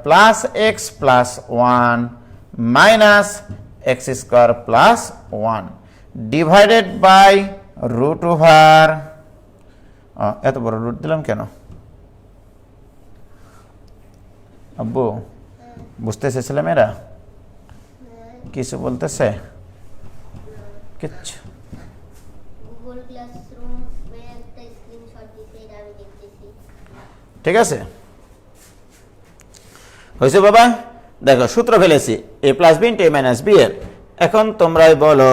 plus x plus 1 minus x² plus 1 divided by √, এত বড় রুট দিলাম কেন আব্বু? বুঝতেছে ছেলেমেয়েরা? কিছু বলতেছে? কিচ্ছু। ঠিক আছে, হয়েছে বাবা? দেখো সূত্র ফেলেছি a plus b into a minus b এর। এখন তোমরাই বলো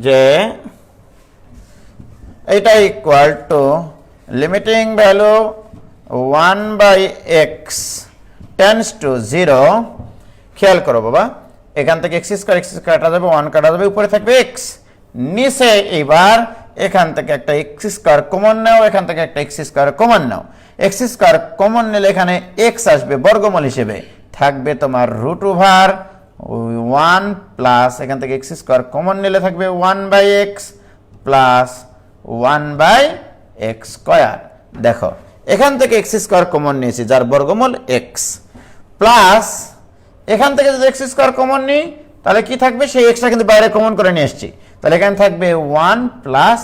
যে এটা equal to limiting value 1/x tends to 0। খেয়াল করো বাবা, এখান থেকে x² কাটা যাবে, 1 কাটা যাবে, উপরে থাকবে x, নিচে এবার এখান থেকে একটা x² কমন নাও, এখান থেকে একটা x² কমন নাও। x² কমন নিলে এখানে x আসবে বর্গমূল হিসেবে, থাকবে তোমার √1 প্লাস এখান থেকে x² কমন নিলে থাকবে 1/x প্লাস 1/x²। দেখো এখান থেকে x² কমন নিয়েছি যার বর্গমূল x, প্লাস এখান থেকে যদি x² কমন নিই তাহলে কি থাকবে, সেই xটা কিন্তু বাইরে কমন করে নিয়ে এসেছি, তাহলে এখানে থাকবে 1 প্লাস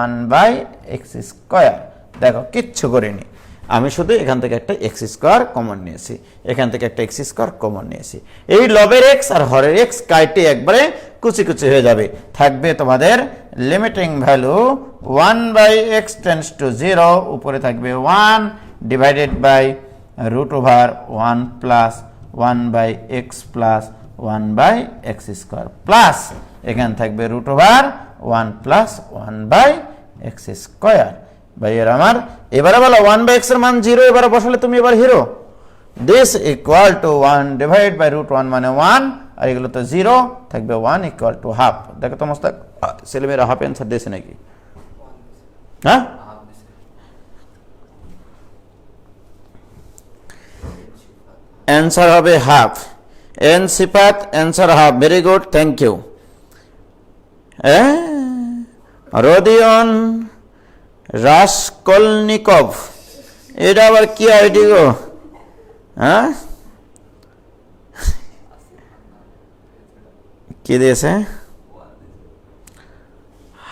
1/x²। দেখো কিচ্ছু করিনি, আমি শুধু এখান থেকে একটা x² কমন নিয়েছি, এখান থেকে একটা x² কমন নিয়েছি। এই লবের x আর হরের x কাটে একবারে কুচি কুচি হয়ে যাবে, থাকবে তোমাদের limiting value 1/x tends to 0, উপরে থাকবে 1 divided by √1 plus 1/x plus 1/x² plus এখানে থাকবে √1 প্লাস 1/x²। ভাইয়ের আমার, এবারে বলো 1/x এর মান 0, এবারে বসালে তুমি এবার hero. This equal to 1 divide by √1 মানে 1, আর এগুলো তো 0, থাকবে 1 ইকুয়াল টু হাফ। দেখো তো মস্ত ছেলেমেয়েরা হাফ অ্যান্সার দিয়েছে নাকি? হ্যাঁ, অ্যান্সার হবে half. N Sifat answer half, very good, thank you. Rodion Raskolnikov, এটা আবার কি আইডি গো? হ্যাঁ, কি দিয়েছে?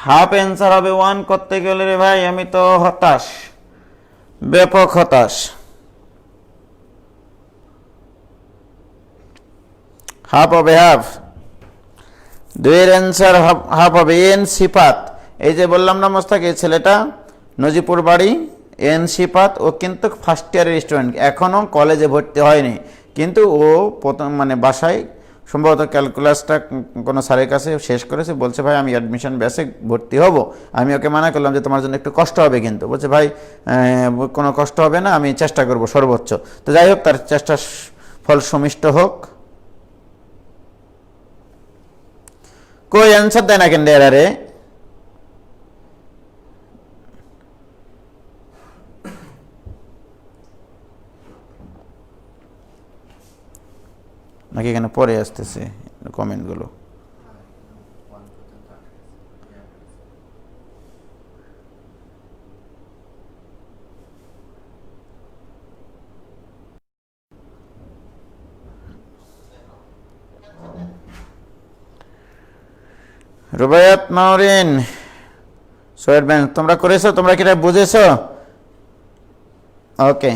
হাফ অ্যান্সার হবে 1 করতে গেলে রে ভাই, আমি তো হতাশ, ব্যাপক হতাশ। হাফ হবে হাফ, 2 এর অ্যান্সার হাফ হবে। এন সিফাত, এই যে বললাম না মোস্তাক, এই ছেলেটা নজিপুর বাড়ি, এন সিফাত, ও কিন্তু ফার্স্ট ইয়ারের স্টুডেন্ট, এখনও কলেজে ভর্তি হয়নি, কিন্তু ও প্রথম মানে বাসায় সম্ভবত ক্যালকুলাসটা কোনো স্যারের কাছে শেষ করেছে, বলছে ভাই আমি অ্যাডমিশন ব্যাচে ভর্তি হব। আমি ওকে মানা করলাম যে তোমার জন্য একটু কষ্ট হবে, কিন্তু বলছে ভাই কোনো কষ্ট হবে না, আমি চেষ্টা করব সর্বোচ্চ। তো যাই হোক, তার চেষ্টা ফল সুমিষ্ট হোক। কই অ্যান্সার দেয় না কেন এরারে? নাকি এখানে পরে আসতেছে কমেন্টগুলো? রুবায়াত মাউরিন, সোহেল ব্যাংক, তোমরা করেছো? তোমরা কি এটা বুঝেছো? ওকে।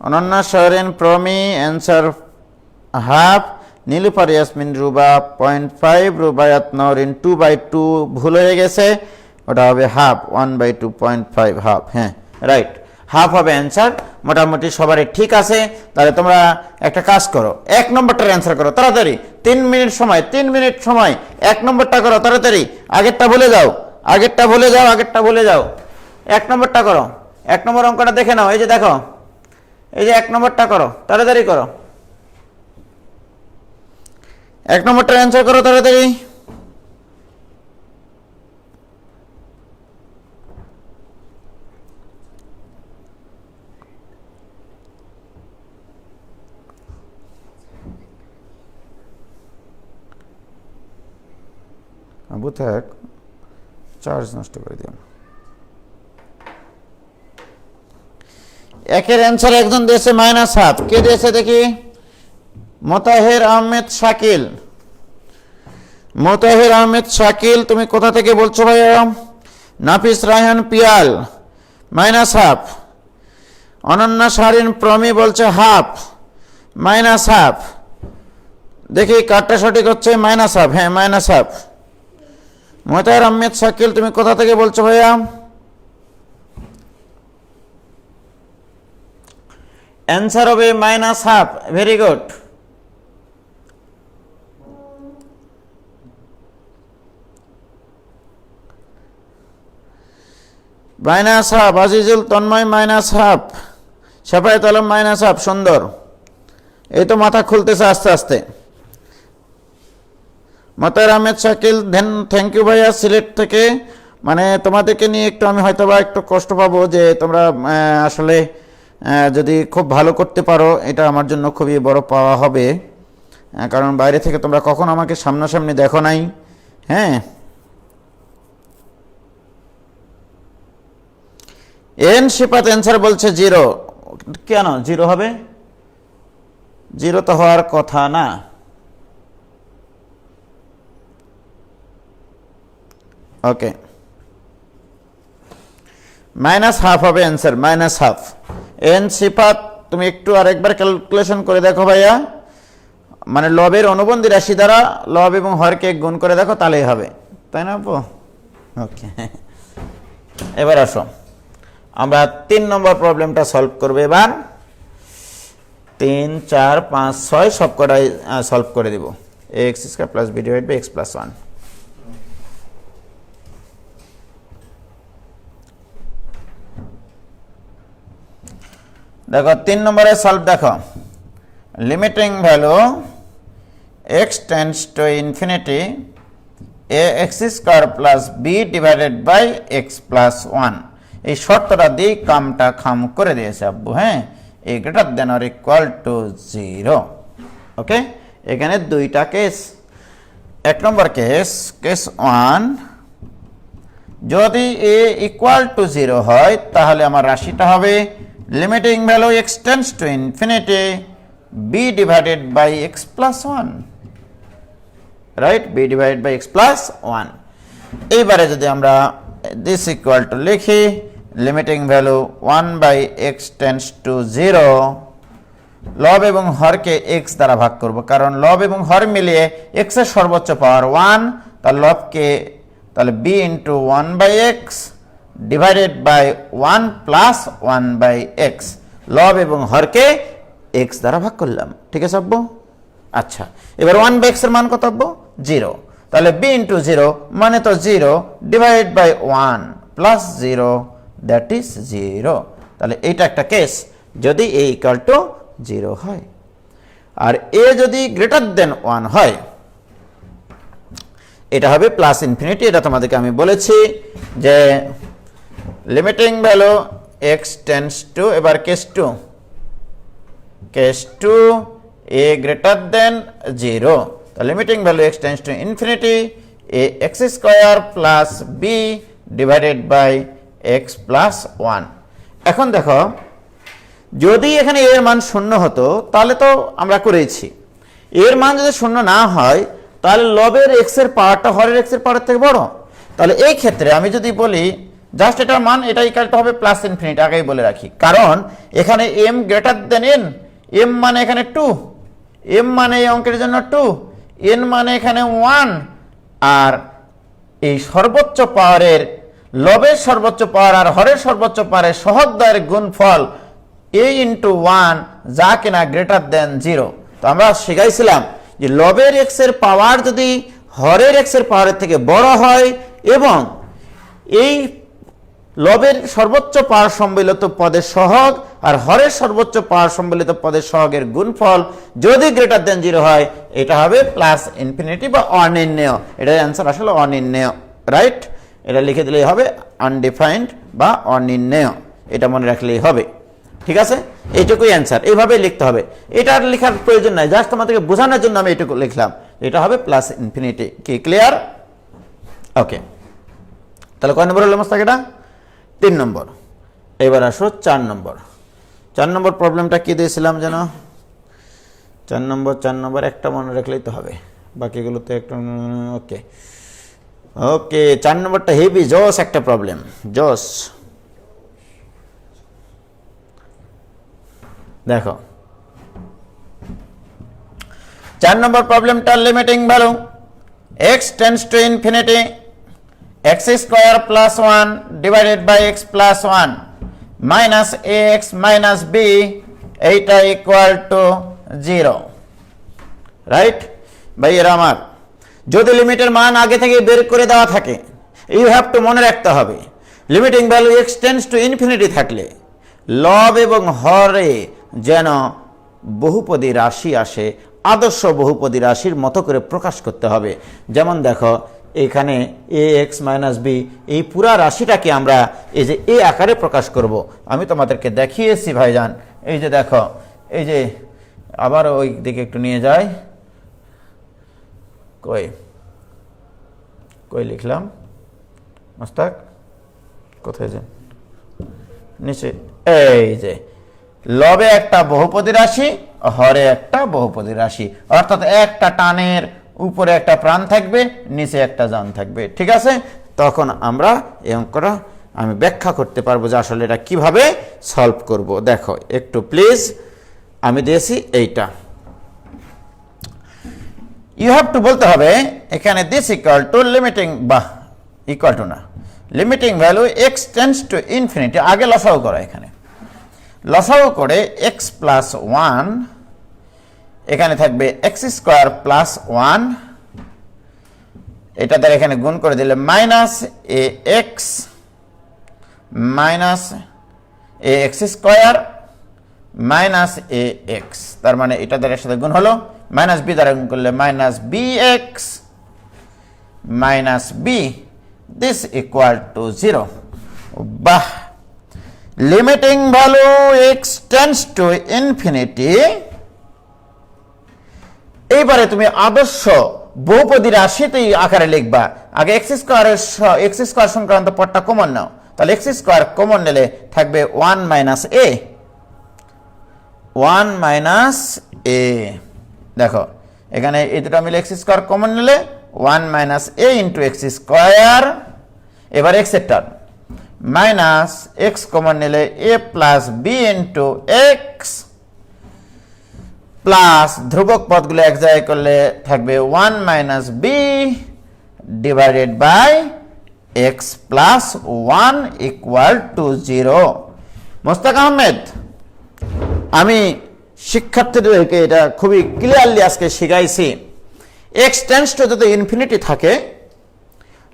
অনন্যা শহরেন প্রমি অ্যান্সার হাফ, নীলুফার ইয়াসমিন রুবা 0.5, রুবায়াত নওরিন 2/2 ভুল হয়ে গেছে, ওটা হবে হাফ, 1/2 0.5 হাফ। হ্যাঁ রাইট, হাফ হবে অ্যান্সার। মোটামুটি সবারই ঠিক আছে। তাহলে তোমরা একটা কাজ করো, 1 নম্বরটার অ্যান্সার করো তাড়াতাড়ি, 3 মিনিট সময়, 3 মিনিট সময়, 1 নম্বরটা করো তাড়াতাড়ি। আগেরটা ভুলে যাও, আগেরটা ভুলে যাও, আগেরটা ভুলে যাও, 1 নম্বরটা করো। 1 নম্বর অঙ্কটা দেখে নাও, এই যে দেখো, এই যে 1 নম্বরটা করো, তাড়াতাড়ি করো, 1 নম্বরটার অ্যান্সার করো তাড়াতাড়ি। আবু থাক, চার্জ নষ্ট করে দিও। একের অ্যান্সার একজন দিয়েছে -1/2, কে দিয়েছে দেখি? মোতাহের আহমেদ শাকিল। মোতাহের আহমেদ শাকিল, তুমি কোথা থেকে বলছো ভাইয়া? নাফিস রায়হান পিয়াল -1/2। অনন্যা শাহরিন প্রমি বলছে হাফ, -1/2। দেখি কারটা সঠিক হচ্ছে, -1/2। হ্যাঁ -1/2। মোতাহের আহমেদ শাকিল, তুমি কোথা থেকে বলছো ভাইয়া? অ্যান্সার হবে -1/2। Very good. -1/2। আজিজুল তন্ময় -1/2। শাফায়েত আলম -1/2। সুন্দর, এই তো মাথা খুলতেছে আস্তে আস্তে। মোতাহের আহমেদ শাকিল, থ্যাংক ইউ ভাইয়া সিলেট থেকে। মানে তোমাদেরকে নিয়ে একটু আমি হয়তোবা একটু কষ্ট পাবো, যে তোমরা আসলে যদি খুব ভালো করতে পারো এটা আমার জন্য খুবই বড় পাওয়া হবে, কারণ বাইরে থেকে তোমরা কখনো আমাকে সামনাসামনি দেখো নাই। হ্যাঁ, এন শিপাত অ্যান্সার বলছে 0। কেন 0 হবে? 0 তো হওয়ার কথা না। ওকে, -1/2 হবে অ্যান্সার, -1/2। এন সিফাত, তুমি একটু আরেকবার ক্যালকুলেশন করে দেখো ভাইয়া, মানে লবের অনুবন্ধী রাশি দ্বারা লব এবং হরকে গুণ করে দেখো, তাহলেই হবে, তাই না আপু? ওকে, এবার আসো আমরা 3 নম্বর প্রবলেমটা সলভ করবো। এবার 3, 4, 5, 6 সব কটাই সলভ করে দিব। ax² + b / x + 1। দেখো 3 নম্বরে সলভ দেখো, limiting value x tends to infinity ax² + b / x + 1। এই শর্তটা দিয়ে কামটা খাম করে দিয়েছে আব্বু। হ্যাঁ, a ≥ 0। ওকে, এখানে 2টা কেস। 1 নম্বর কেস, কেস 1, যদি a = 0 হয় তাহলে আমার রাশিটা হবে limiting value x tends to infinity b / x + 1। Right, b / x + 1। এইবারে যদি আমরা দিস ইকুয়াল টু লিখি, limiting value 1/x tends to 0, লব এবং হরকে x দ্বারা ভাগ করব, কারণ লব এবং হর মিলিয়ে x এর সর্বোচ্চ পাওয়ার 1, তার লবকে তাহলে b × 1/x / 1 + 1/x। লব এবং হরকে এক্স দ্বারা ভাগ করলাম, ঠিক আছে আব্বু? আচ্ছা, এবার 1/x এর মান কত আব্বু? 0। তাহলে b ইন্টু 0 মানে তো 0 divide by 1 plus 0 that is 0। তাহলে এইটা একটা কেস যদি a ইকুয়াল টু 0 হয়, আর a যদি গ্রেটার দেন 1 হয় এটা হবে প্লাস ইনফিনিটি। এটা তোমাদেরকে আমি বলেছি যে limiting value x tends to, এবার case 2 a greater than 0, the limiting value x tends to infinity a x square plus b divided by x plus 1। এখন দেখো যদি এখানে এর মান শূন্য হতো তাহলে তো আমরা করেছি, এর মান যদি শূন্য না হয় তাহলে লবের x এর পাওয়ারটা হরের x এর পাওয়ারের থেকে বড়। তাহলে এই ক্ষেত্রে আমি যদি বলি জাস্ট এটার মান এটা ইকুয়াল টু হবে প্লাস ইনফিনিটি, আগেই বলে রাখি, কারণ এখানে m greater than n, m মানে এখানে 2, m মানে এই অঙ্কের জন্য 2, n মানে এখানে 1, আর এই সর্বোচ্চ পাওয়ারের লবের সর্বোচ্চ পাওয়ার আর হরের সর্বোচ্চ পাওয়ারের সহগদ্বয়ের গুণফল a ইন্টু 1 যা কিনা গ্রেটার দেন 0। তো আমরা শিখাইছিলাম যে লবের x এর পাওয়ার যদি হরের x এর পাওয়ারের থেকে বড় হয় এবং এই লবের সর্বোচ্চ পাওয়ার সম্মিলিত পদের সহগ আর হরের সর্বোচ্চ পাওয়ার সম্মিলিত পদের সহগের গুণফল যদি গ্রেটার দেন 0 হয় এটা হবে প্লাস ইনফিনিটি বা অনির্ণেয়। এটার অ্যান্সার আসলে অনির্ণেয়, রাইট? এটা লিখে দিলেই হবে আনডিফাইন্ড বা অনির্ণেয়, এটা মনে রাখলেই হবে, ঠিক আছে? এইটুকুই অ্যান্সার, এইভাবে লিখতে হবে, এটা আর লেখার প্রয়োজন নাই, জাস্ট তোমাদেরকে বোঝানোর জন্য আমি এইটুকু লিখলাম, এটা হবে প্লাস ইনফিনিটি। কি ক্লিয়ার? ওকে, তাহলে কয় নম্বর হলো মোস্তাক? এটা 3 নম্বর। এবার আসো 4 নম্বর প্রবলেমটা কি দিয়েছিলাম যেন? 4 নম্বর একটা মনে রাখলেই তো হবে, বাকিগুলো তো একটু ওকে 4 নম্বরটা হেভি জোস একটা প্রবলেম, জোস। দেখো 4 নম্বর প্রবলেমটা limiting value x tends to infinity x square plus 1 divided by x plus 1 minus ax minus b এইটা ইকুয়াল টু 0, রাইট? ভাইয়েরা আমার, যদি লিমিটের মান আগে থেকে বের করে দেওয়া থাকে ইউ হ্যাভ টু মনে রাখতে হবে limiting value x tends to infinity থাকলে লব এবং হরে যেন বহুপদী রাশি আসে, আদর্শ বহুপদী রাশির মতো করে প্রকাশ করতে হবে। যেমন দেখো এখানে ax মাইনাস বি, এই পুরা রাশিটাকে আমরা এই যে a আকারে প্রকাশ করব। আমি তোমাদেরকে দেখিয়েছি ভাইজান, এই যে দেখো, এই যে আবার ওই দিকে একটু নিয়ে যাই, কই লিখলাম মোস্তাক, কোথায় যে নিচে, এই যে লবে একটা বহুপদী রাশি, হরে একটা বহুপদী রাশি, অর্থাৎ একটা টানের উপরে একটা প্রাণ থাকবে, নিচে একটা জান থাকবে, ঠিক আছে? তখন আমরা এই অঙ্কটা আমি ব্যাখ্যা করতে পারবো যে আসলে এটা কিভাবে সলভ করব। দেখো একটু প্লিজ, আমি দিয়েছি এইটা, ইউ হ্যাভ টু বলতে হবে এখানে দিস ইকুয়াল টু লিমিটিং, বা ইকুয়াল টু না, limiting value x tends to infinity, আগে লসাগু করো, এখানে লসাগু করে x প্লাস 1, এখানে থাকবে x স্কোয়ার প্লাস 1, এটা দ্বারা এখানে গুণ করে দিলে minus ax square minus ax, তার মানে এটা দ্বারা সাথে গুণ হলো, মাইনাস বি দ্বারা গুণ করলে minus bx minus b, this equal to 0। বাহ, limiting value x tends to infinity. এইবারে তুমি আদর্শ বহুপদী রাশিতে আকারে লিখবা। আগে x স্কোয়ার সংক্রান্ত পদটা কমন নাও, তাহলে x স্কোয়ার কমন নিলে থাকবে 1 মাইনাস a, দেখো এখানে এই দুটো মিলে x স্কোয়ার কমন নিলে 1 minus a into x square, এবার x এর টার্ম মাইনাস x কমন নিলে a plus b into x plus ধ্রুবক পদগুলো এক জায়গায় করলে থাকবে 1 minus b divided by x plus 1 equal to 0। Mostak Ahmed, আমি শিক্ষার্থীদেরকে এটা খুবই ক্লিয়ারলি আজকে শিখাইছি। এক্স টেন্ডস টু যদি ইনফিনিটি থাকে,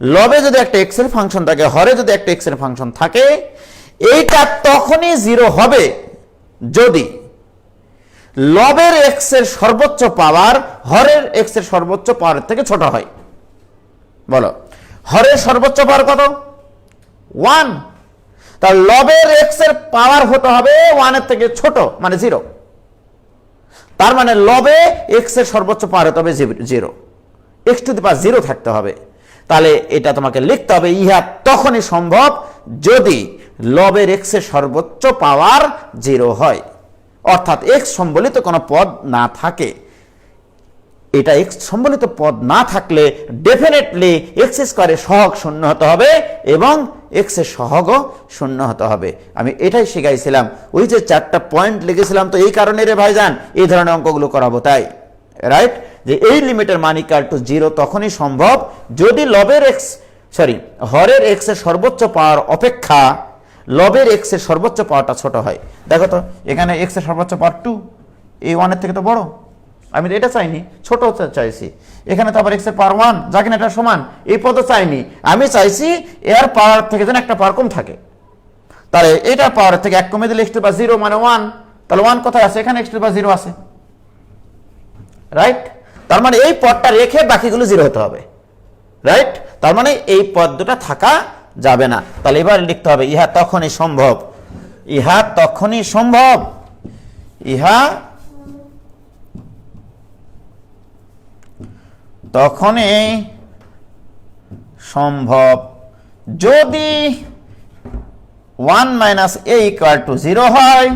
লবে যদি একটা এক্স এর ফাংশন থাকে, হরে যদি একটা এক্স এর ফাংশন থাকে, এইটা তখনই জিরো হবে যদি লবের এক্স এর সর্বোচ্চ পাওয়ার হরের এক্স এর সর্বোচ্চ পাওয়ারের থেকে ছোট হয়। বলো, হরের সর্বোচ্চ পাওয়ার কত? 1। তার লবের এক্স এর পাওয়ার হতে হবে 1 এর থেকে ছোট, মানে 0। তার মানে লবে এক্স এর সর্বোচ্চ পাওয়ার হতে হবে 0, এক্স টু দি পাওয়ার 0 থাকতে হবে। তাহলে এটা তোমাকে লিখতে হবে, ইহা তখনই সম্ভব যদি লবের এক্স এর সর্বোচ্চ পাওয়ার 0 হয়, অর্থাৎ এক্স সম্বলিত কোনো পদ না থাকে। এটা এক্স সম্বলিত পদ না থাকলে ডেফিনেটলি এক্স স্কোয়ারের সহগ শূন্য হতে হবে এবং এক্স এর সহগও শূন্য হতে হবে। আমি এটাই শিখাইছিলাম, ওই যে 4টা পয়েন্ট লিখেছিলাম, তো এই কারণে রে ভাইজান এই ধরনের অঙ্কগুলো করাবো, তাই রাইট, যে এই লিমিটের মান ইকুয়াল টু 0 তখনই সম্ভব যদি হরের এক্স এর সর্বোচ্চ পাওয়ার অপেক্ষা লবের এক্স এর সর্বোচ্চ পাওয়ারটা ছোট হয়। দেখো তো, এখানে এক্স এর সর্বোচ্চ পাওয়ার 2, এই 1 এর থেকে তো বড়, আমি তো এটা চাইনি, ছোট চাইছি। এখানে তো আবার এক্স এর পাওয়ার 1 যা কিনা এটা সমান, এই পদও চাইনি, আমি চাইছি এর পাওয়ার থেকে যেন একটা পাওয়ার কম থাকে। তাহলে এটার পাওয়ার থেকে 1 কমে দিলে এক্স টু দি পাওয়ার 0 মানে 1, তাহলে 1 কোথায় আছে? এখানে এক্স টু দি পাওয়ার 0 আছে, রাইট। তার মানে এই পদটা রেখে বাকিগুলো 0 হতে হবে, রাইট। তার মানে এই পদ দুটা থাকা যাবে না। তাহলে এবার লিখতে হবে, ইহা তখনই সম্ভব, ইহা তখনই সম্ভব, ইহা তখনই সম্ভব যদি 1 মাইনাস a ইকুয়াল টু 0 হয়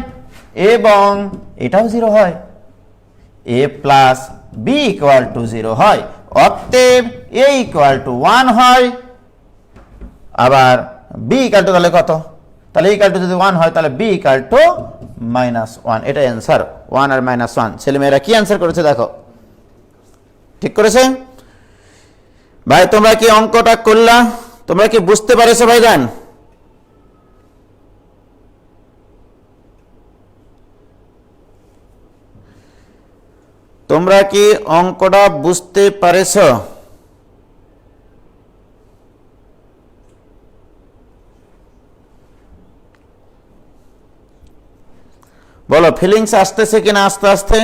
এবং এটাও 0 হয়, a plus b equal to 0 হয়, অতএব a ইকুয়াল টু 1 হয়, আবার b ইকুয়াল টু তাহলে কত? তাহলে a ইকুয়াল টু যদি 1 হয় তাহলে b ইকুয়াল টু -1। এটা অ্যান্সার, 1 আর -1। ছেলেমেয়েরা কি অ্যান্সার করেছে দেখো, ঠিক করেছে ভাই? তোমরা কি অঙ্কটা করলা? তোমরা কি বুঝতে পারছো ভাইজান? তোমরা কি অঙ্কটা বুঝতে পারছো? বলো, ফিলিংস আসতেছে কিনা আস্তে আস্তে?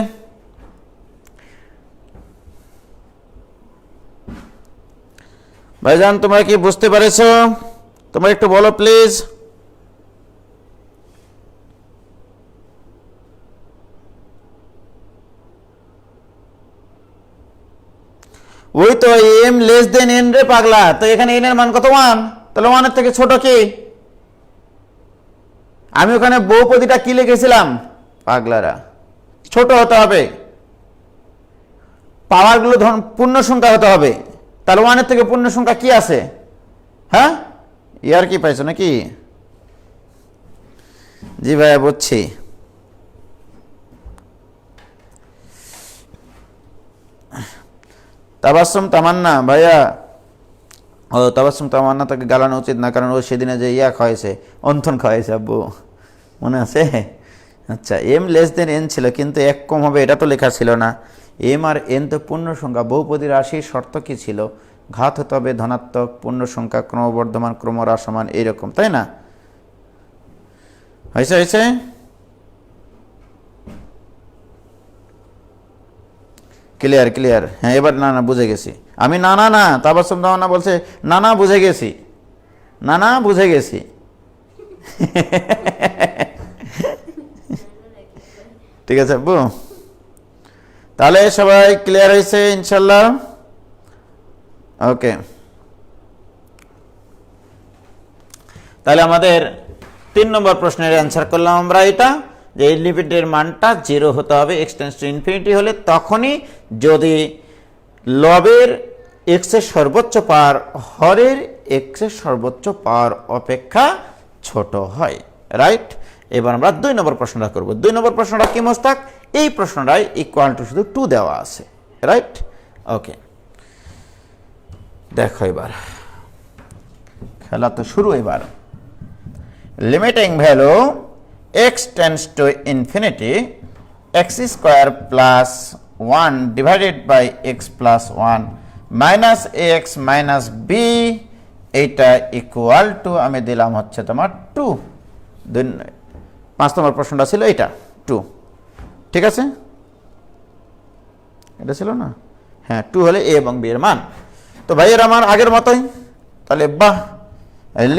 ভাইজান তোমরা কি বুঝতে পারছো? তোমরা একটু বলো প্লিজ। ওই তো m লেস দেন n রে পাগলা, তো এখানে n এর মান কত? 1, তাহলে 1 এর থেকে ছোট কি? আমি ওখানে বহুপদীটা কি লিখেছিলাম পাগলারা? ছোট হতে হবে, পাওয়ার গুলো ধরুন পূর্ণ সংখ্যা হতে হবে। তাহলে 1 এর থেকে পূর্ণ সংখ্যা কি আছে? হ্যাঁ, ইয়ার কি পাইছো নাকি? জি ভাইয়া বুঝছি। তাবাসসুম তামান্না ভাইয়া, ও তাবাসসুম তামান্না তাকে গালানো উচিত না, কারণ ও সেদিনে যে খাওয়াইছে, অন্থন খাওয়াইছে আব্বু, মনে আছে? আচ্ছা, m লেস দেন n ছিল, কিন্তু 1 কম হবে এটা তো লেখা ছিল না। m আর n তো পূর্ণ সংখ্যা, বহুপদী রাশির শর্ত কি ছিল? ঘাত হতে হবে ধনাত্মক, পূর্ণ সংখ্যা ক্রমবর্ধমান, ক্রমহ্রাসমান, এইরকম, তাই না? হয়েছে? ক্লিয়ার। হ্যাঁ, এবার না বুঝে গেছি আমি। না তাবাসসুম তামান্না বলছে না বুঝে গেছি, না বুঝে গেছি। ঠিক আছে আব্বু, তাহলে সবাই ক্লিয়ার হয়েছে ইনশাল্লাহ? ওকে, তাহলে আমাদের 3 নম্বর প্রশ্নের অ্যান্সার করলাম আমরা এটা, যে এই লিমিটের মানটা 0 হতে হবে x টেন্ডস টু ইনফিনিটি হলে, তখনই যদি লবের x এর সর্বোচ্চ পাওয়ার হরের x এর সর্বোচ্চ পাওয়ার অপেক্ষা ছোট হয়, রাইট। এবার আমরা 2 নম্বর প্রশ্নটা করব। 2 নম্বর প্রশ্নটা কি মোস্তাক? এই প্রশ্নটাই ইকুয়াল টু শুধু 2 দেওয়া আছে, রাইট। ওকে, দেখো এবার খেলা তো শুরু। এবার limiting value x tends to infinity x square plus 1 divided by x plus 1 minus a x minus b, এইটা ইকুয়াল টু আমি দিলাম হচ্ছে তোমার 2। 5 নম্বর প্রশ্নটা ছিল এটা 2, ঠিক আছে? এটা ছিল না? হ্যাঁ, 2 হলে এ এবং বি এর মান। তো ভাইয়ের আমার আগের মতোই, তাহলে বাহ,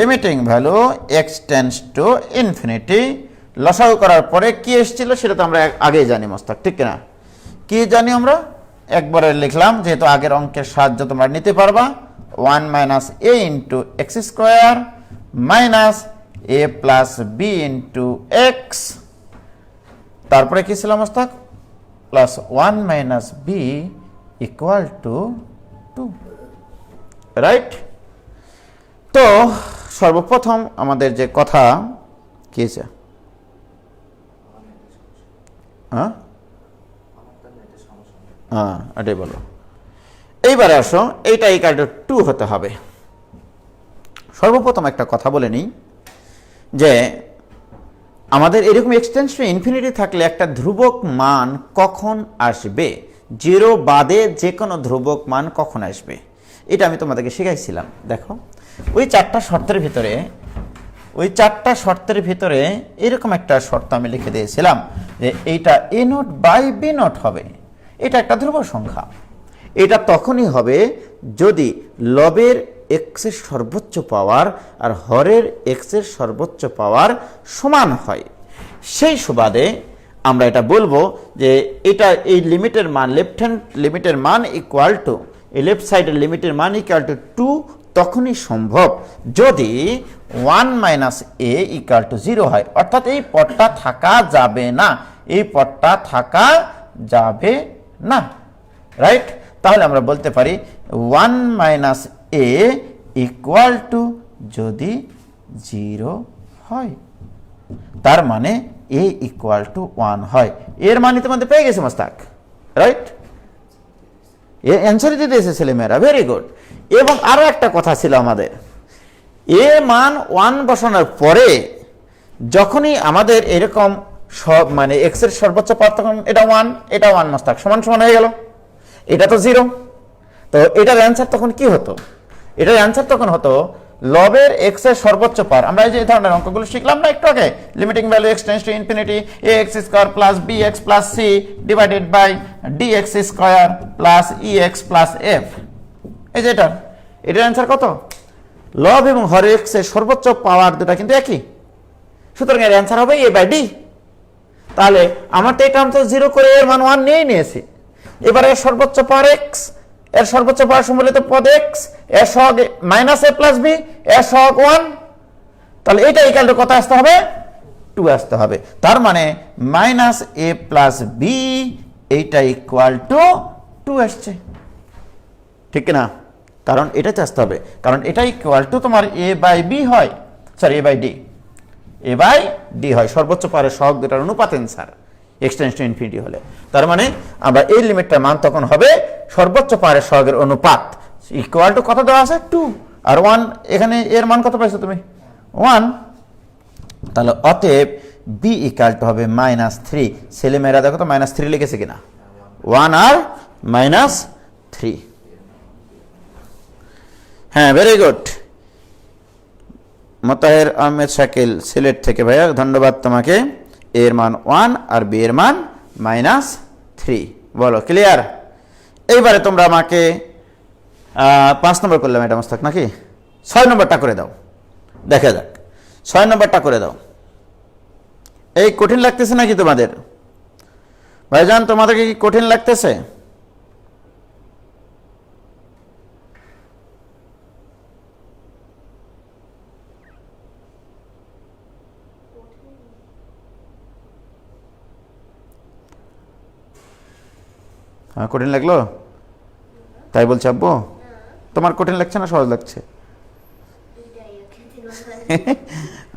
limiting value x tends to infinity, লসাগু করার পরে কি এসেছিল সেটা তো আমরা আগেই জানি মোস্তাক, ঠিক না? কি জানি আমরা? একবারে লিখলাম, যেহেতু আগের অঙ্কের সাহায্য তোমরা নিতে পারবা। 1 minus a into x square minus a plus b into x, তারপরে কি ছিল Mostak? Plus 1 minus b equal to 2, right? তো সর্বপ্রথম আমাদের যে কথা কি আছে, হ্যাঁ এটাই বলো। এইবারে আসো, এইটা ইকুয়াল টু 2 হতে হবে। সর্বপ্রথম একটা কথা বলে নিই যে আমাদের এরকম এক্সটেন্স টু ইনফিনিটি থাকলে একটা ধ্রুবক মান কখন আসবে, 0 বাদে যে কোনো ধ্রুবক মান কখন আসবে, এটা আমি তোমাদেরকে শিখাইছিলাম। দেখো, ওই 4টা শর্তের ভিতরে এরকম একটা শর্ত আমি লিখে দিয়েছিলাম যে এইটা এ নট বাই বি নট হবে, এটা একটা ধ্রুব সংখ্যা। এটা তখনই হবে যদি লবের এক্সের সর্বোচ্চ পাওয়ার আর হরের এক্সের সর্বোচ্চ পাওয়ার সমান হয়। সেই সুবাদে আমরা এটা বলবো যে এটা এই লিমিটের মান, লেফট হ্যান্ড লিমিটের মান ইকুয়াল টু, এই লেফট সাইডের লিমিটের মান ইকুয়াল টু 2 তখনই সম্ভব যদি 1 মাইনাস এ ইকুয়াল টু 0 হয়। অর্থাৎ এই পদটা থাকা যাবে না, এই পদটা থাকা যাবে না, রাইট? তাহলে আমরা বলতে পারি 1 মাইনাস এ ইকুয়াল টু যদি 0 হয়, তার মানে এ ইকুয়াল টু 1 হয়। এর মান ইতিমধ্যে পেয়ে গেছে মোস্তাক, রাইট? এর অ্যান্সারই দিতে এসেছে ছেলেমেয়েরা, ভেরি গুড। এবং আরো একটা কথা ছিল আমাদের, এ মান 1 বসানোর পরে যখনই আমাদের এরকম সব মানে এক্স এর সর্বোচ্চ পাওয়ার, তখন এটা 1, এটা 1 মোস্তাক সমান সমান হয়ে গেল, এটা তো 0। তো এটার অ্যান্সার তখন কি হতো? এটার অ্যান্সার তখন হতো লবের এক্স এর সর্বোচ্চ পাওয়ার, আমরা এই যে ধরনের অঙ্কগুলো শিখলাম না একটু আগে, limiting value x tends to infinity a x square plus b x plus c divided by d x square plus e x plus f. এই যে এটার অ্যান্সার কত? লব এবং হর এক্স এর সর্বোচ্চ পাওয়ার দুটা কিন্তু একই, সুতরাং এর অ্যান্সার হবে এ বাই ডি। তাহলে আমার তো এটা তো 0 করে এর মান 1 নিয়েছি। এবারে এর সর্বোচ্চ পাওয়ার এক্স, এর সর্বোচ্চ পাওয়ার সম্বলিত পদ এক্স, এর সহগ মাইনাস এ প্লাস বি, এর সহগ 1, তাহলে এটা ইকুয়াল টু কত আসতে হবে? 2 আসতে হবে। তার মানে মাইনাস এ প্লাস বি এইটা ইকুয়াল টু 2 আসছে, ঠিক না? কারণ এটাতে আসতে হবে, কারণ এটা ইকুয়াল টু তোমার এ বাই বি হয়, sorry a by d, a by d হয়, সর্বোচ্চ পাওয়ারের সহগ দুটার অনুপাত answer x tends to infinity হলে। তার মানে আমরা এই লিমিটটার মান তখন হবে সর্বোচ্চ পাওয়ারের সহগের অনুপাত ইকুয়াল টু কত দেওয়া আছে? 2 আর 1, এখানে এর মান কত পাইছো তুমি? 1। তাহলে অতএব বি ইকুয়াল টু হবে -3। ছেলেমেয়েরা দেখো তো -3 লিখেছে কিনা, 1 আর -3। হ্যাঁ, ভেরি গুড। মোতাহের আহমেদ শাকিল সিলেট থেকে, ভাইয়া ধন্যবাদ তোমাকে। এর মান 1 আর বি এর মান -3। বলো ক্লিয়ার? এইবারে তোমরা আমাকে 5 নম্বর করলাম এটা মোস্তাক নাকি? 6 নম্বরটা করে দাও, দেখা যাক। 6 নম্বরটা করে দাও। এই কঠিন লাগতেছে নাকি তোমাদের ভাইজান? তোমাদেরকে কি কঠিন লাগতেছে? হ্যাঁ, কঠিন লাগলো তাই বলছে আব্বু? তোমার কঠিন লাগছে না সহজ লাগছে?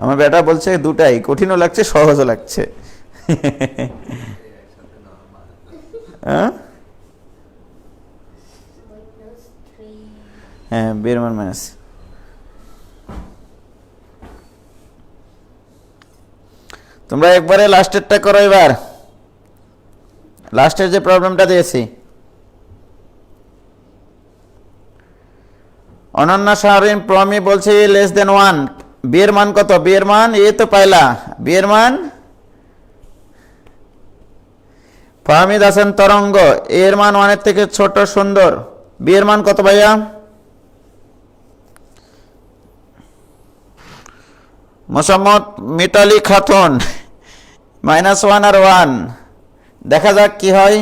আমার বেটা বলছে দুটাই, কঠিনও লাগছে সহজও লাগছে। হ্যাঁ, বের মান মাইনাস। তোমরা একবারে লাস্টেরটা করো এবার, লাস্টের যে প্রবলেমটা দিয়েছি, অনন্যা শাহরিন প্রমি বলছে লেস দেন 1, বি এর মান কত? বি এর মান এই তো পাইলা, বি এর মান ফাহমিদ হাসান তরঙ্গ, এর মান 1 এর থেকে ছোট সুন্দর, বি এর মান কত ভাইয়া? মোসাম্মদ মিতালি খাতুন -1 আর 1, দেখা যাক কি হয়।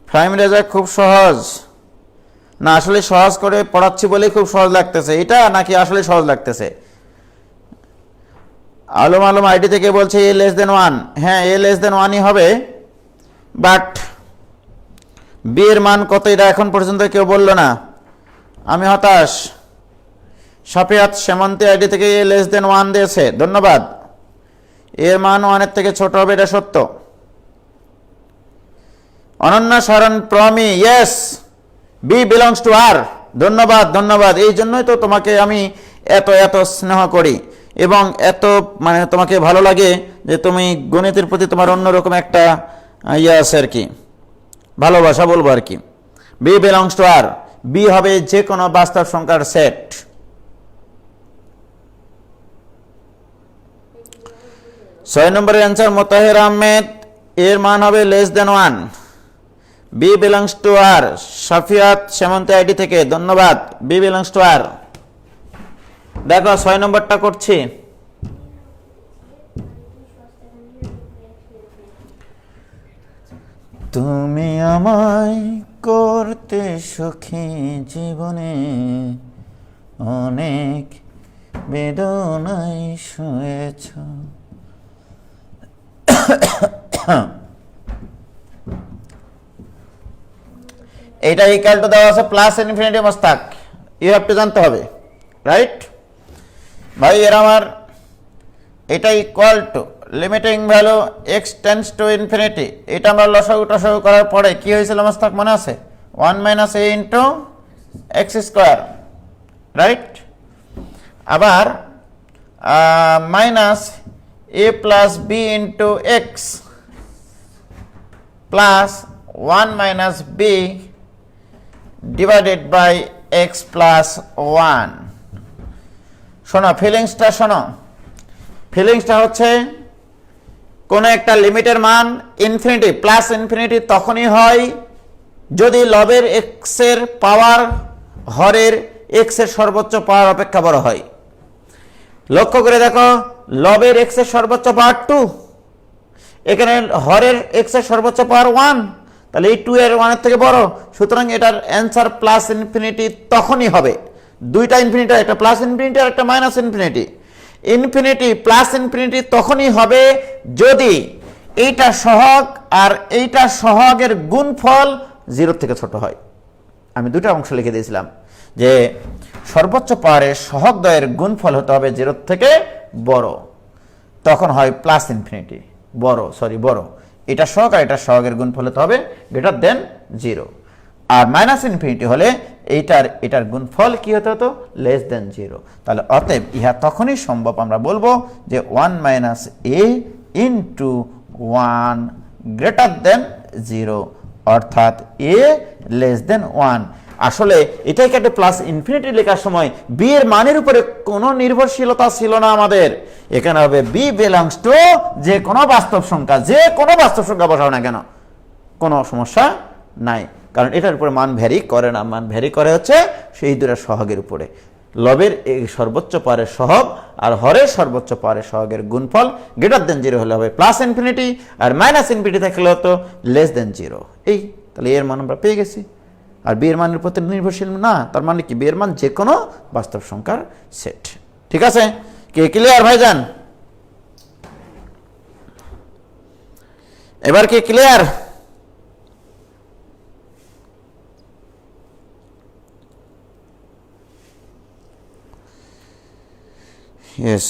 ফাহিম রেজা খুব সহজ না, আসলে সহজ করে পড়াচ্ছি বলেই খুব সহজ লাগতেছে এটা, নাকি আসলে সহজ লাগতেছে? আলম আলম আইডি থেকে বলছে এ লেস দেন 1, হ্যাঁ এ লেস দেন 1ই হবে, বাট বি এর মান কত এটা এখন পর্যন্ত কেউ বলল না, আমি হতাশ। সাফিয়াত সেমন্তি আইডি থেকে এ লেস দেন 1 দিয়েছে, ধন্যবাদ। এর মান 1 এর থেকে ছোট হবে, এটা সত্য। Ananya Sharan Promi, yes b belongs to R, ধন্যবাদ ধন্যবাদ। এই জন্যই তো তোমাকে আমি এত এত স্নেহ করি এবং এত মানে তোমাকে ভালো লাগে যে তুমি গণিতের প্রতি তোমার অন্যরকম একটা ইয়ে আছে আর কি, ভালোবাসা বলবো আর কি। B belongs to r, b হবে যে কোনো বাস্তব সংখ্যার সেট। ছয় নম্বরের অ্যান্সার মোতাহের আহমেদ, এর মান হবে less than 1, b belongs to R. Safiyat Semonti ID থেকে ধন্যবাদ, বি বিলংস টু আর। দেখো 6 নম্বরটা করছি। তুমি আমায় করতে সুখী জীবনে, অনেক বেদনায় শুয়েছ। এইটা ইকুয়াল টু দেওয়া আছে plus infinity Mostak, you have to জানতে হবে, রাইট ভাই? এর আমার এটা equal to limiting value x tends to infinity, এটা আমরা লসাগু টসাগু করার পরে কি হয়েছিল মোস্তাক মনে আছে? 1 - a into x square, right? আবার minus a plus b into x plus 1 - b divided by x plus 1। শোনো ফিলিংসটা, শোনো ফিলিংসটা হচ্ছে কোনো একটা লিমিটের মান ইনফিনিটি প্লাস ইনফিনিটি তখনই হয় যদি লবের এক্স এর পাওয়ার হরের এক্স এর সর্বোচ্চ পাওয়ার অপেক্ষা বড় হয়। লক্ষ্য করে দেখো, লবের এক্স এর সর্বোচ্চ পাওয়ার 2, এখানে হরের এক্স এর সর্বোচ্চ পাওয়ার 1, তাহলে এই 2 এর 1 এর থেকে বড়, সুতরাং এটার অ্যান্সার প্লাস ইনফিনিটি তখনই হবে। দুইটা ইনফিনিটি, একটা প্লাস ইনফিনিটি আর একটা minus infinity. Infinity plus infinity তখনই হবে যদি এইটা সহগ আর এইটা সহগের গুণফল 0 থেকে ছোট হয়। আমি দুটো অংশ লিখে দিয়েছিলাম যে সর্বোচ্চ পাওয়ারের সহগ দ্বয়ের গুণফল হতে হবে 0 থেকে বড়, তখন হয় প্লাস ইনফিনিটি, বড়। এটা সহগ আর এটা সহগের গুণফল হতে হবে গ্রেটার দেন 0। আর মাইনাস ইনফিনিটি হলে এটার গুণফল কি হতে হতো? Less than 0। তাহলে অতএব ইহা তখনই সম্ভব আমরা বলবো যে 1 - a ইন্টু 1 গ্রেটার দেন 0, অর্থাৎ a লেস দেন 1। আসলে এটাকে একটা প্লাস ইনফিনিটি লেখার সময় বি এর মানের উপরে কোনো নির্ভরশীলতা ছিল না আমাদের। এখানে হবে বি বিলংস টু যে কোনো বাস্তব সংখ্যা বসাও না কেন, কোনো সমস্যা নাই, কারণ এটার উপরে মান ভ্যারি করে না, মান ভ্যারি করে হচ্ছে সেই দুটো সহগের উপরে। লবের এই সর্বোচ্চ পাওয়ারের সহগ আর হরের সর্বোচ্চ পাওয়ারের সহগের গুণফল গ্রেটার দেন 0 হলে হবে প্লাস ইনফিনিটি, আর মাইনাস ইনফিনিটি থাকলে হতো লেস দেন 0। এই তাহলে এর মান আমরা পেয়ে গেছি। আর বি এর মানের প্রতি নির্ভরশীল না, তার মানে কি বি এর মান যে কোনো বাস্তব সংখ্যার সেট। ঠিক আছে, কে ক্লিয়ার ভাইজান? এবার কি ক্লিয়ার? ইয়েস।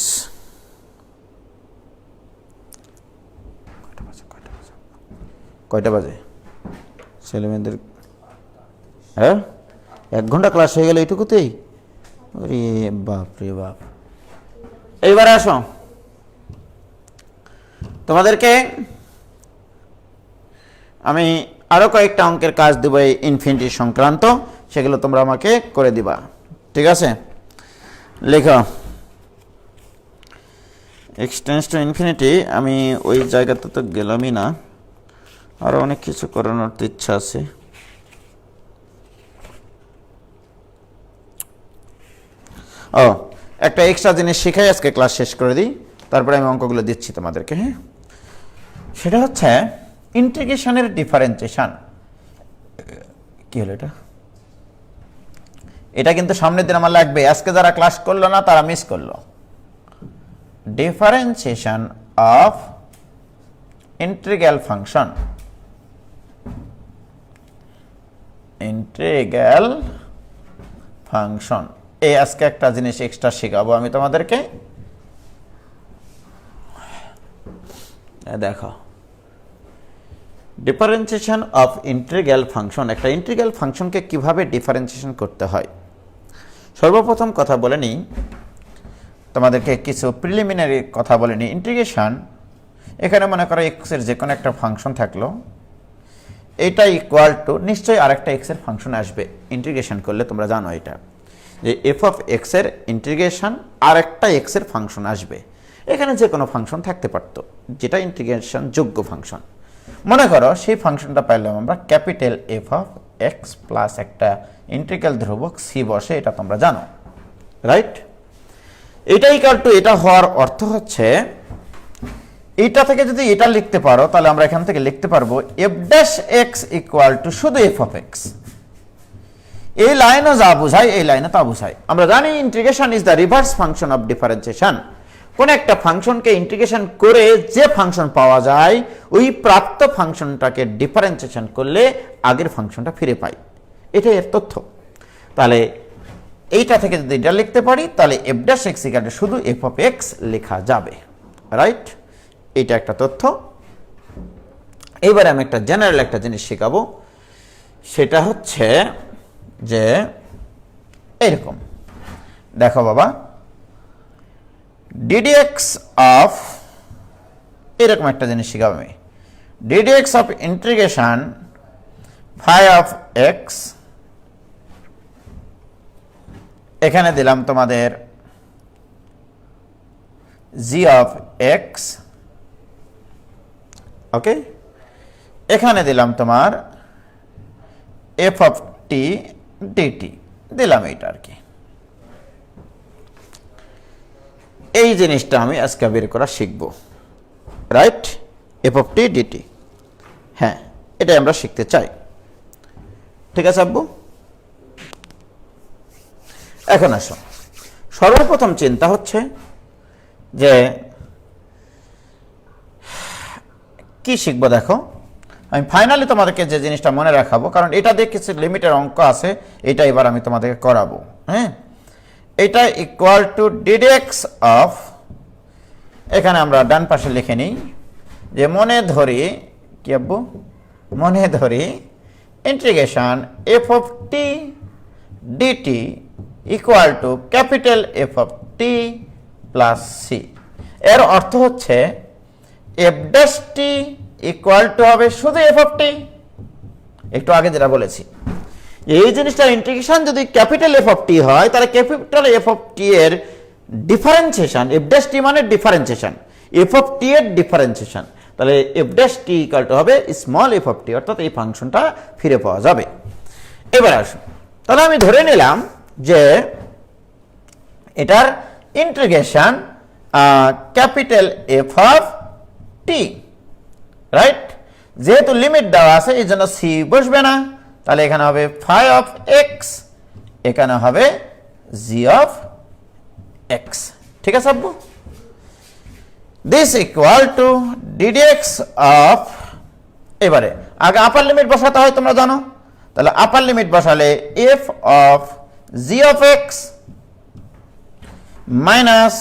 কয়টা বাজে? ছেলেমেয়েদের হ্যাঁ 1 ঘন্টা ক্লাস হয়ে গেল এইটুকুতেই? আরে বাপ রে বাপ। এইবারে আসো, তোমাদেরকে আমি আরও কয়েকটা অঙ্কের কাজ দেবো এই ইনফিনিটি সংক্রান্ত, সেগুলো তোমরা আমাকে করে দিবা, ঠিক আছে? লেখো এক্স টেন্ডস টু ইনফিনিটি। আমি ওই জায়গাতে তো গেলামই না, আরও অনেক কিছু করানোর তো ইচ্ছা আছে। ও, একটা এক্সট্রা জিনিস শিখাই আজকে ক্লাস শেষ করে দিই, তারপরে আমি অঙ্কগুলো দিচ্ছি তোমাদেরকে। হ্যাঁ, সেটা হচ্ছে ইন্টিগ্রেশনের ডিফারেন্সিয়েশন। কি হলো এটা? এটা কিন্তু সামনের দিন আমার লাগবে, আজকে যারা ক্লাস করলো না তারা মিস করলো। Differentiation of integral function, integral function. এই আজকে একটা জিনিস এক্সট্রা শেখাবো আমি তোমাদেরকে। দেখো, ডিফারেন্সিয়েশন অফ ইন্টিগ্রাল ফাংশন, একটা ইন্টিগ্রাল ফাংশনকে কিভাবে ডিফারেন্সিয়েশন করতে হয়। সর্বপ্রথম কথা বলে নিই, তোমাদেরকে কিছু প্রিলিমিনারি কথা বলে নিই। ইন্টিগ্রেশন, এখানে মনে করো এক্সের যে কোনো একটা ফাংশন থাকলো, এটা ইকুয়াল টু নিশ্চয়ই আরেকটা এক্সের ফাংশন আসবে ইন্টিগ্রেশন করলে। তোমরা জানো এটা, যে এফ অফ এক্সের ইন্টিগ্রেশন আরেকটা এক্সের ফাংশন আসবে। এখানে যে কোনো ফাংশন থাকতে পারতো যেটা ইন্টিগ্রেশন যোগ্য ফাংশন। মনে করো সেই ফাংশনটা পাইলাম আমরা capital f of x plus একটা ইন্টিগ্রাল ধ্রুবক সি বসে, এটা তোমরা জানো, রাইট? এটা ইকুয়াল টু এটা হওয়ার অর্থ হচ্ছে এটা থেকে যদি এটা লিখতে পারো, তাহলে আমরা এখান থেকে লিখতে পারবো F dash x equal two শুধু এফ অফ এক্স। এই লাইনও যা বোঝায় এই লাইনে তা বোঝায়। আমরা জানি integration is the reverse function of differentiation. কোন একটা ফাংশনকে ইন্টিগ্রেশন করে যে ফাংশন পাওয়া যায়, ওই প্রাপ্ত ফাংশনটাকে ডিফারেন্সিয়েশন করলে আগের ফাংশনটা ফিরে পাই, এটাই এর তথ্য। তাহলে এইটা থেকে যদি এটা লিখতে পারি, তাহলে F dash x equal two শুধু এফ অফ এক্স লেখা যাবে, রাইট? এটা একটা তথ্য। এবারে আমি একটা জেনারেল একটা জিনিস শেখাবো, সেটা হচ্ছে যে এরকম দেখো বাবা, ডিডিএক্স অফ, এরকম একটা জিনিস শেখাবো আমি, d d x of integration phi of x, এখানে দিলাম তোমাদের জি অফ এক্স, ওকে, এখানে দিলাম তোমার এফ অফ টি ডিটি, দিলাম এইটা আর কি। এই জিনিসটা আমি আজকে বের করা শিখব, right? F of t d t, হ্যাঁ, এটাই আমরা শিখতে চাই, ঠিক আছে আব্বু? এখন আসো, সর্বপ্রথম চিন্তা হচ্ছে যে কি শিখবো। দেখো, আমি ফাইনালি তোমাদেরকে যে জিনিসটা মনে রাখাবো, কারণ এটা দিয়ে কিছু লিমিটের অঙ্ক আছে, এটা এবার আমি তোমাদেরকে করাবো। হ্যাঁ, এটা ইকুয়াল টু ডিডিএক্স অফ, এখানে আমরা ডান পাশে লিখে নিই যে মনে ধরি, কি আব্বু? মনে ধরি integration f of t d t equal to capital f of t plus c. এর অর্থ হচ্ছে f dash t equal to হবে শুধু এফ অফ টি। একটু আগে যেটা বলেছি, এই জিনিসটার ইন্টিগ্রেশন যদি ক্যাপিটাল এফ অফ টি হয়, তাহলে ক্যাপিটাল এফ অফ টি এর ডিফারেন্সিয়েশন, এফ ড্যাশ টি মানে ডিফারেন্সিয়েশন, এফ অফ টি এর ডিফারেন্সিয়েশন, তাহলে F dash t equal to হবে স্মল এফ অফ টি, অর্থাৎ এই ফাংশনটা ফিরে পাওয়া যাবে। এবার আসুন, তাহলে আমি ধরে নিলাম যে এটার integration capital f of T, right? যেহেতু লিমিট দেওয়া আছে এই জন্য সি বসবে না, তাহলে এখানে হবে ফাই অফ এক্স, এখানে হবে জি অফ এক্স, ঠিক আছে আব্বু? This equal to d d x of, এবারে আগে আপার লিমিট বসাতে হয় তোমরা জানো, তাহলে আপার লিমিট বসালে f of g of x minus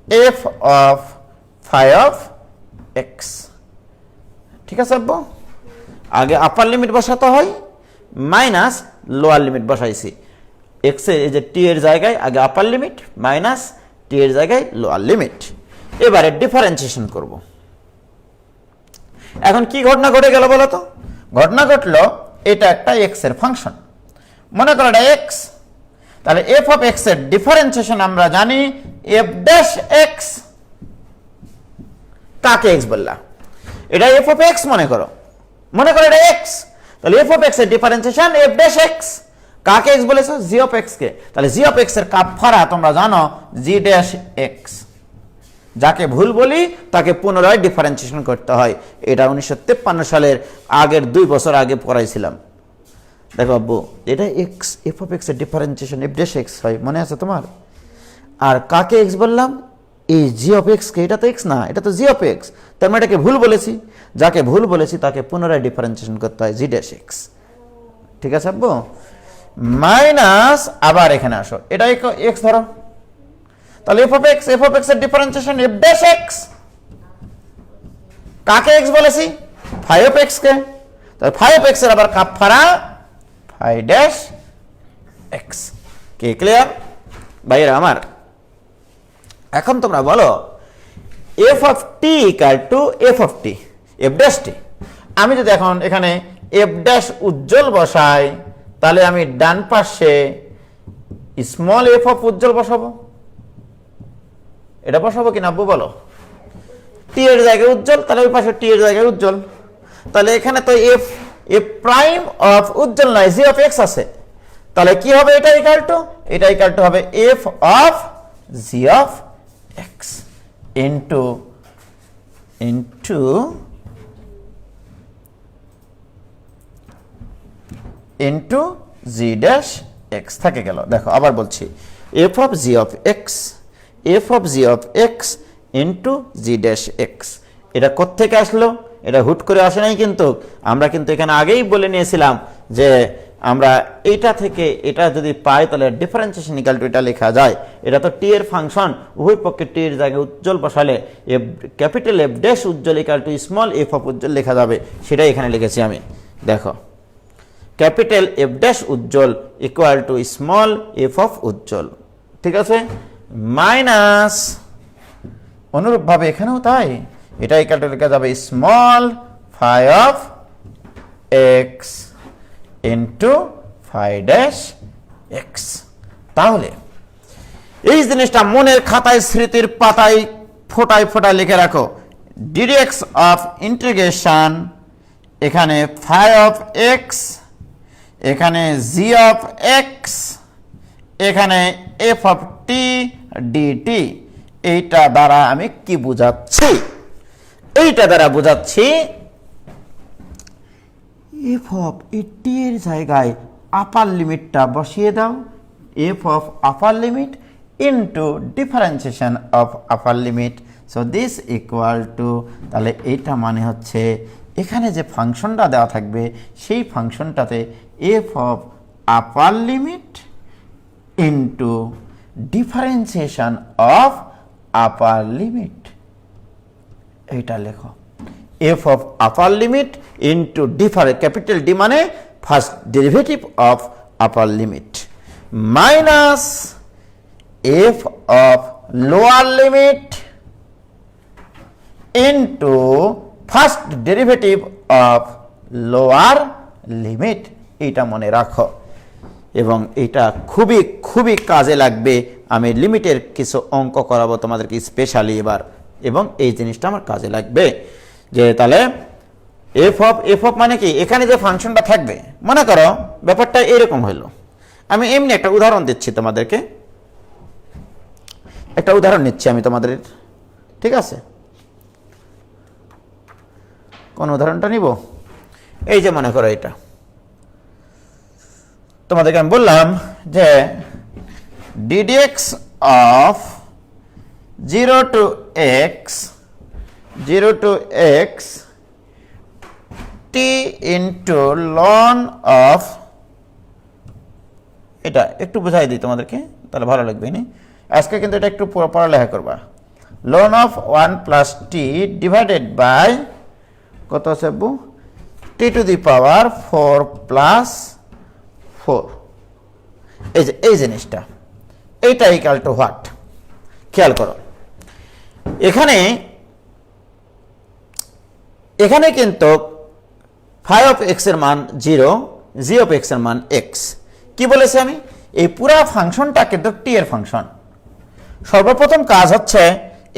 f of phi of x, ঠিক আছে আব্বু? আগে আপার লিমিট বসাতে হয়, মাইনাস লোয়ার লিমিট বসাইছি। এক্স এর এই যে টি এর জায়গায় আগে আপার লিমিট, মাইনাস টি এর জায়গায় লোয়ার লিমিট। এবারে ডিফারেন্সিয়েশন করব। এখন কি ঘটনা ঘটে গেল বলো তো? ঘটনা ঘটলো এটা একটা এক্স এর ফাংশন, মনে করো এটা এক্স, তাহলে এফ অফ এক্স এর ডিফারেন্সিয়েশন আমরা জানি এফ ড্যাশ এক্স। কাকে এক্স বললাম? এটা এফ অফ এক্স মনে করো এটা এক্স, তাহলে এফ অফ এক্স এর ডিফারেন্সিয়েশন এফ ড্যাশ এক্স। কাকে এক্স বলেছো? জি অফ এক্স কে। তাহলে জি অফ এক্স এর কাফারা তোমরা জানো জি ড্যাশ এক্স। যাকে ভুল বলি তাকে পুনরায় ডিফারেন্সিয়েশন করতে হয়। এটা 1953 সালের আগের 2 বছর আগে পড়াইছিলাম। দেখো আব্বু, এটা এক্স, এফ অফ এক্স এর ডিফারেন্সিয়েশন এফ ড্যাশ এক্স হয়, মনে আছে তোমার? আর কাকে এক্স বললাম? এই জি অফ এক্স কে। এটা তো এক্স না, এটা তো জি অফ এক্স। তার মানে এটাকে ভুল বলেছি। যাকে ভুল বলেছি তাকে পুনরায় ডিফারেন্সিয়েশন করতে হয় জি ড্যাশ এক্স। ঠিক আছে আব্বু? মাইনাস, আবার এখানে আসো, এটা এক্স ধরো, তাহলে এফ অফ এক্স এর ডিফারেন্সিয়েশন এফ ড্যাশ এক্স। কাকে এক্স বলেছি? ফাই অফ এক্স কে। তাহলে ফাই অফ এক্স এর আবার কাফারা ফাই ড্যাশ এক্স। কি ক্লিয়ার ভাইরা আমার? এখন তোমরা বলো f of t equal to f of t, f dash t. আমি যদি এখন এখানে এফ ড্যাশ উজ্জ্বল বসাই, তাহলে আমি ডান পাশে স্মল এফ অফ উজ্জ্বল বসাবো। এটা বসাবো কিনা আব্বু বলো? টি এর জায়গায় উজ্জ্বল, তাহলে ওই পাশে টি এর জায়গায় উজ্জ্বল। তাহলে এখানে তো এফ প্রাইম অফ উজ্জ্বল নয়, জি অফ এক্স আছে। তাহলে কি হবে? এটা ইকুয়াল টু হবে F of g of x into G dash x থাকে গেল। দেখো আবার বলছি, F of g of x into G dash x. এটা কোত্থেকে আসলো? এটা হুট করে আসে নাই, কিন্তু আমরা কিন্তু এখানে আগেই বলে নিয়েছিলাম যে আমরা এইটা থেকে এটা যদি পাই তাহলে ডিফারেন্সিয়েশন ইকুয়াল টু এটা লেখা যায়। এটা তো টি এর ফাংশন, উভয় পক্ষে টি এর জায়গায় উজ্জ্বল বসালে f capital f dash Ujjwal equal to small f of Ujjwal লেখা যাবে। সেটাই এখানে লিখেছি আমি। দেখো, capital f dash Ujjwal equal to small f of Ujjwal. ঠিক আছে? মাইনাস, অনুরূপভাবে এখানেও তাই, এটা ইকুয়াল টু লেখা যাবে small phi of x into phi dash x. তাহলে এই জিনিসটা মনের খাতায় স্মৃতির পাতায় ফোটায় ফোটায় লিখে রাখো। ডিডেক্স অফ ইন্টিগ্রেশন, এখানে ফাই অফ এক্স, এখানে জি অফ এক্স, এখানে এফ অফ টি ডিটি। এইটা দ্বারা আমি কি বুঝাচ্ছি? এইটা দ্বারা বুঝাচ্ছি এফ অফ টি এর জায়গায় আপার লিমিটটা বসিয়ে দাও, F of upper limit into differentiation of upper limit. So this equal two, তাহলে এইটা মানে হচ্ছে এখানে যে ফাংশনটা দেওয়া থাকবে সেই ফাংশনটাতে f of upper limit into differentiation of upper limit. এইটা লেখো, f of upper limit into capital d মানে first derivative of upper limit minus f of lower limit into first derivative of lower limit. এইটা মনে রাখো এবং এটা খুবই খুবই কাজে লাগবে। আমি লিমিটের কিছু অঙ্ক করাবো তোমাদেরকে স্পেশালি এবার, এবং এই জিনিসটা আমার কাজে লাগবে। যে তাহলে এফ অফ মানে কি, এখানে যে ফাংশনটা থাকবে, মনে করো ব্যাপারটা এরকম হইলো। আমি এমনি একটা উদাহরণ দিচ্ছি তোমাদেরকে, একটা উদাহরণ নিচ্ছি আমি তোমাদের, ঠিক আছে? কোন উদাহরণটা নিব? এই যে মনে করো এটা তোমাদেরকে আমি বললাম যে ddx of 0 to x t into ln of, এটা একটু বোঝাই দিই তোমাদেরকে তাহলে ভালো লাগবে। আজকে কিন্তু এটা একটু পড়ালেখা করবা। ln of 1 plus t divided by কত আছে আব্বু? t to the power 4 plus 4। এই জিনিসটা, এইটা ইকুয়াল টু হোয়াট? খেয়াল করো, এখানে এখানে কিন্তু ফাই অফ এক্স এর মান 0, জি অফ এক্স এর মান এক্স। কি বলেছি আমি? এই পুরা ফাংশনটা কিন্তু টি এর ফাংশন। সর্বপ্রথম কাজ হচ্ছে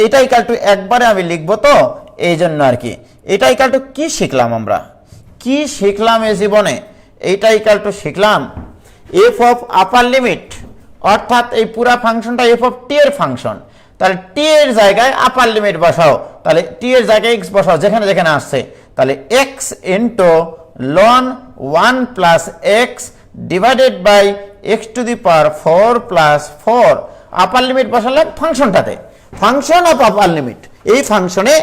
এটা ইকাল টু একবারে আমি লিখব, তো এই জন্য আর কি এটা ইকাল টু কি শিখলাম আমরা, কি শিখলাম এই জীবনে? এইটা ইকাল টু শিখলাম এফ অফ আপার লিমিট, অর্থাৎ এই পুরা ফাংশনটা এফ অফ টি এর ফাংশন। তাহলে টি এর জায়গায় আপার লিমিট বসাও, তাহলে টি এর জায়গায় এক্স বসাও যেখানে যেখানে আসছে, তাহলে x into ln 1 plus x divided by x to the power 4 plus 4। Upper limit বসালাম ফাংশনটাতে, ফাংশন অফ আপার লিমিট, এই ফাংশনে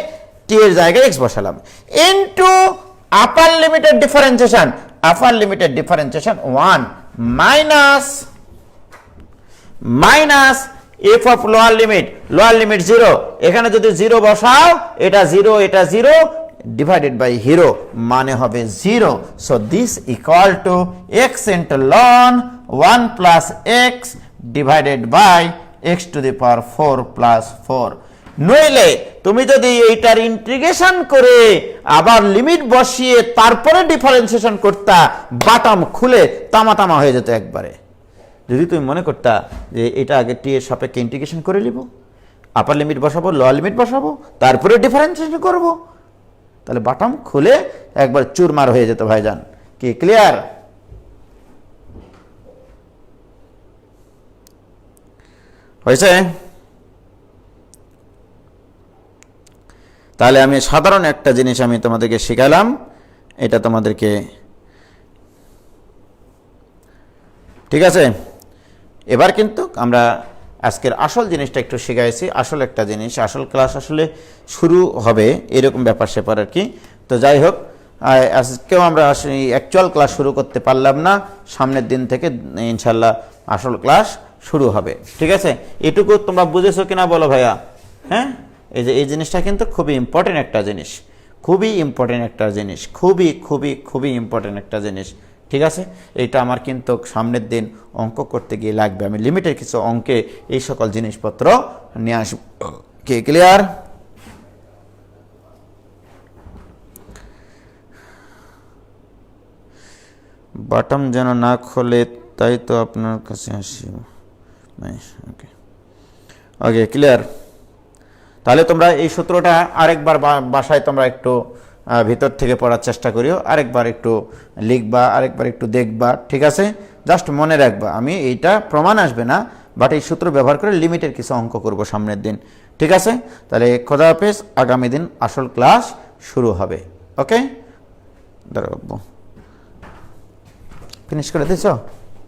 টি এর জায়গায় এক্স বসালাম ইন্টু আপার লিমিটের ডিফারেন্সিয়েশন, আপার লিমিটের differentiation 1 minus f of lower limit 0, এখানে যদি 0 বসাও এটা 0 এটা 0 ডিভাইডেড বাই হিরো মানে হবে 0। So this equal to x into ln 1 plus x divided by x to the power 4 plus 4। নইলে তুমি যদি এইটার ইন্টিগ্রেশন করে আবার লিমিট বসিয়ে তারপরে ডিফারেন্সিয়েশন করতা, বাটাম খুলে তামা তামা হয়ে যেত একবারে। যদি তুমি মনে করতা যে এটা আগে টি এর সাপেক্ষে ইন্টিগ্রেশন করে নিব, আপার লিমিট বসাবো লোয়ার লিমিট বসাবো তারপরে ডিফারেন্সিয়েশন করব, তাহলে বাটাম খুলে একবার চুরমার হয়ে যেত ভাইজান। কি ক্লিয়ার? হয়েছে? তাহলে আমি সাধারণ একটা জিনিস আমি তোমাদেরকে শিখালাম, এটা তোমাদেরকে ঠিক আছে। এবার কিন্তু আমরা আজকের আসল জিনিসটা একটু শিখাইছি, আসল একটা জিনিস, আসল ক্লাস আসলে শুরু হবে এরকম ব্যাপার স্যাপার আর কি। তো যাই হোক, আজকেও আমরা অ্যাকচুয়াল ক্লাস শুরু করতে পারলাম না, সামনের দিন থেকে ইনশাল্লাহ আসল ক্লাস শুরু হবে, ঠিক আছে? এটুকু তোমরা বুঝেছো কিনা বলো ভাইয়া? হ্যাঁ, এই যে এই জিনিসটা কিন্তু খুবই ইম্পর্টেন্ট একটা জিনিস, খুবই ইম্পর্টেন্ট একটা জিনিস, খুবই খুবই খুবই ইম্পর্টেন্ট একটা জিনিস, ঠিক আছে? এটা আমার কিন্তু সামনের দিন অঙ্ক করতে গিয়ে লাগবে, আমি লিমিটের কিছু অঙ্কে এই সকল জিনিসপত্র নিয়ে আসব। কে ক্লিয়ার? বাটম যেন না খোলে তাই তো আপনার কাছে আসি। ওকে ওকে ক্লিয়ার? তাহলে তোমরা এই সূত্রটা আরেকবার বাসায় তোমরা একটু ভিতর থেকে পড়ার চেষ্টা করিও, আরেকবার একটু লিখবা, আরেকবার একটু দেখবা, ঠিক আছে? জাস্ট মনে রাখবা, আমি এইটা প্রমাণ আসবে না, বাট এই সূত্র ব্যবহার করে লিমিটের কিছু অঙ্ক করব সামনের দিন, ঠিক আছে? তাহলে খোদা হাফেজ, আগামী দিন আসল ক্লাস শুরু হবে। ওকে, দাঁড়াবো, ফিনিশ করে দিয়েছ?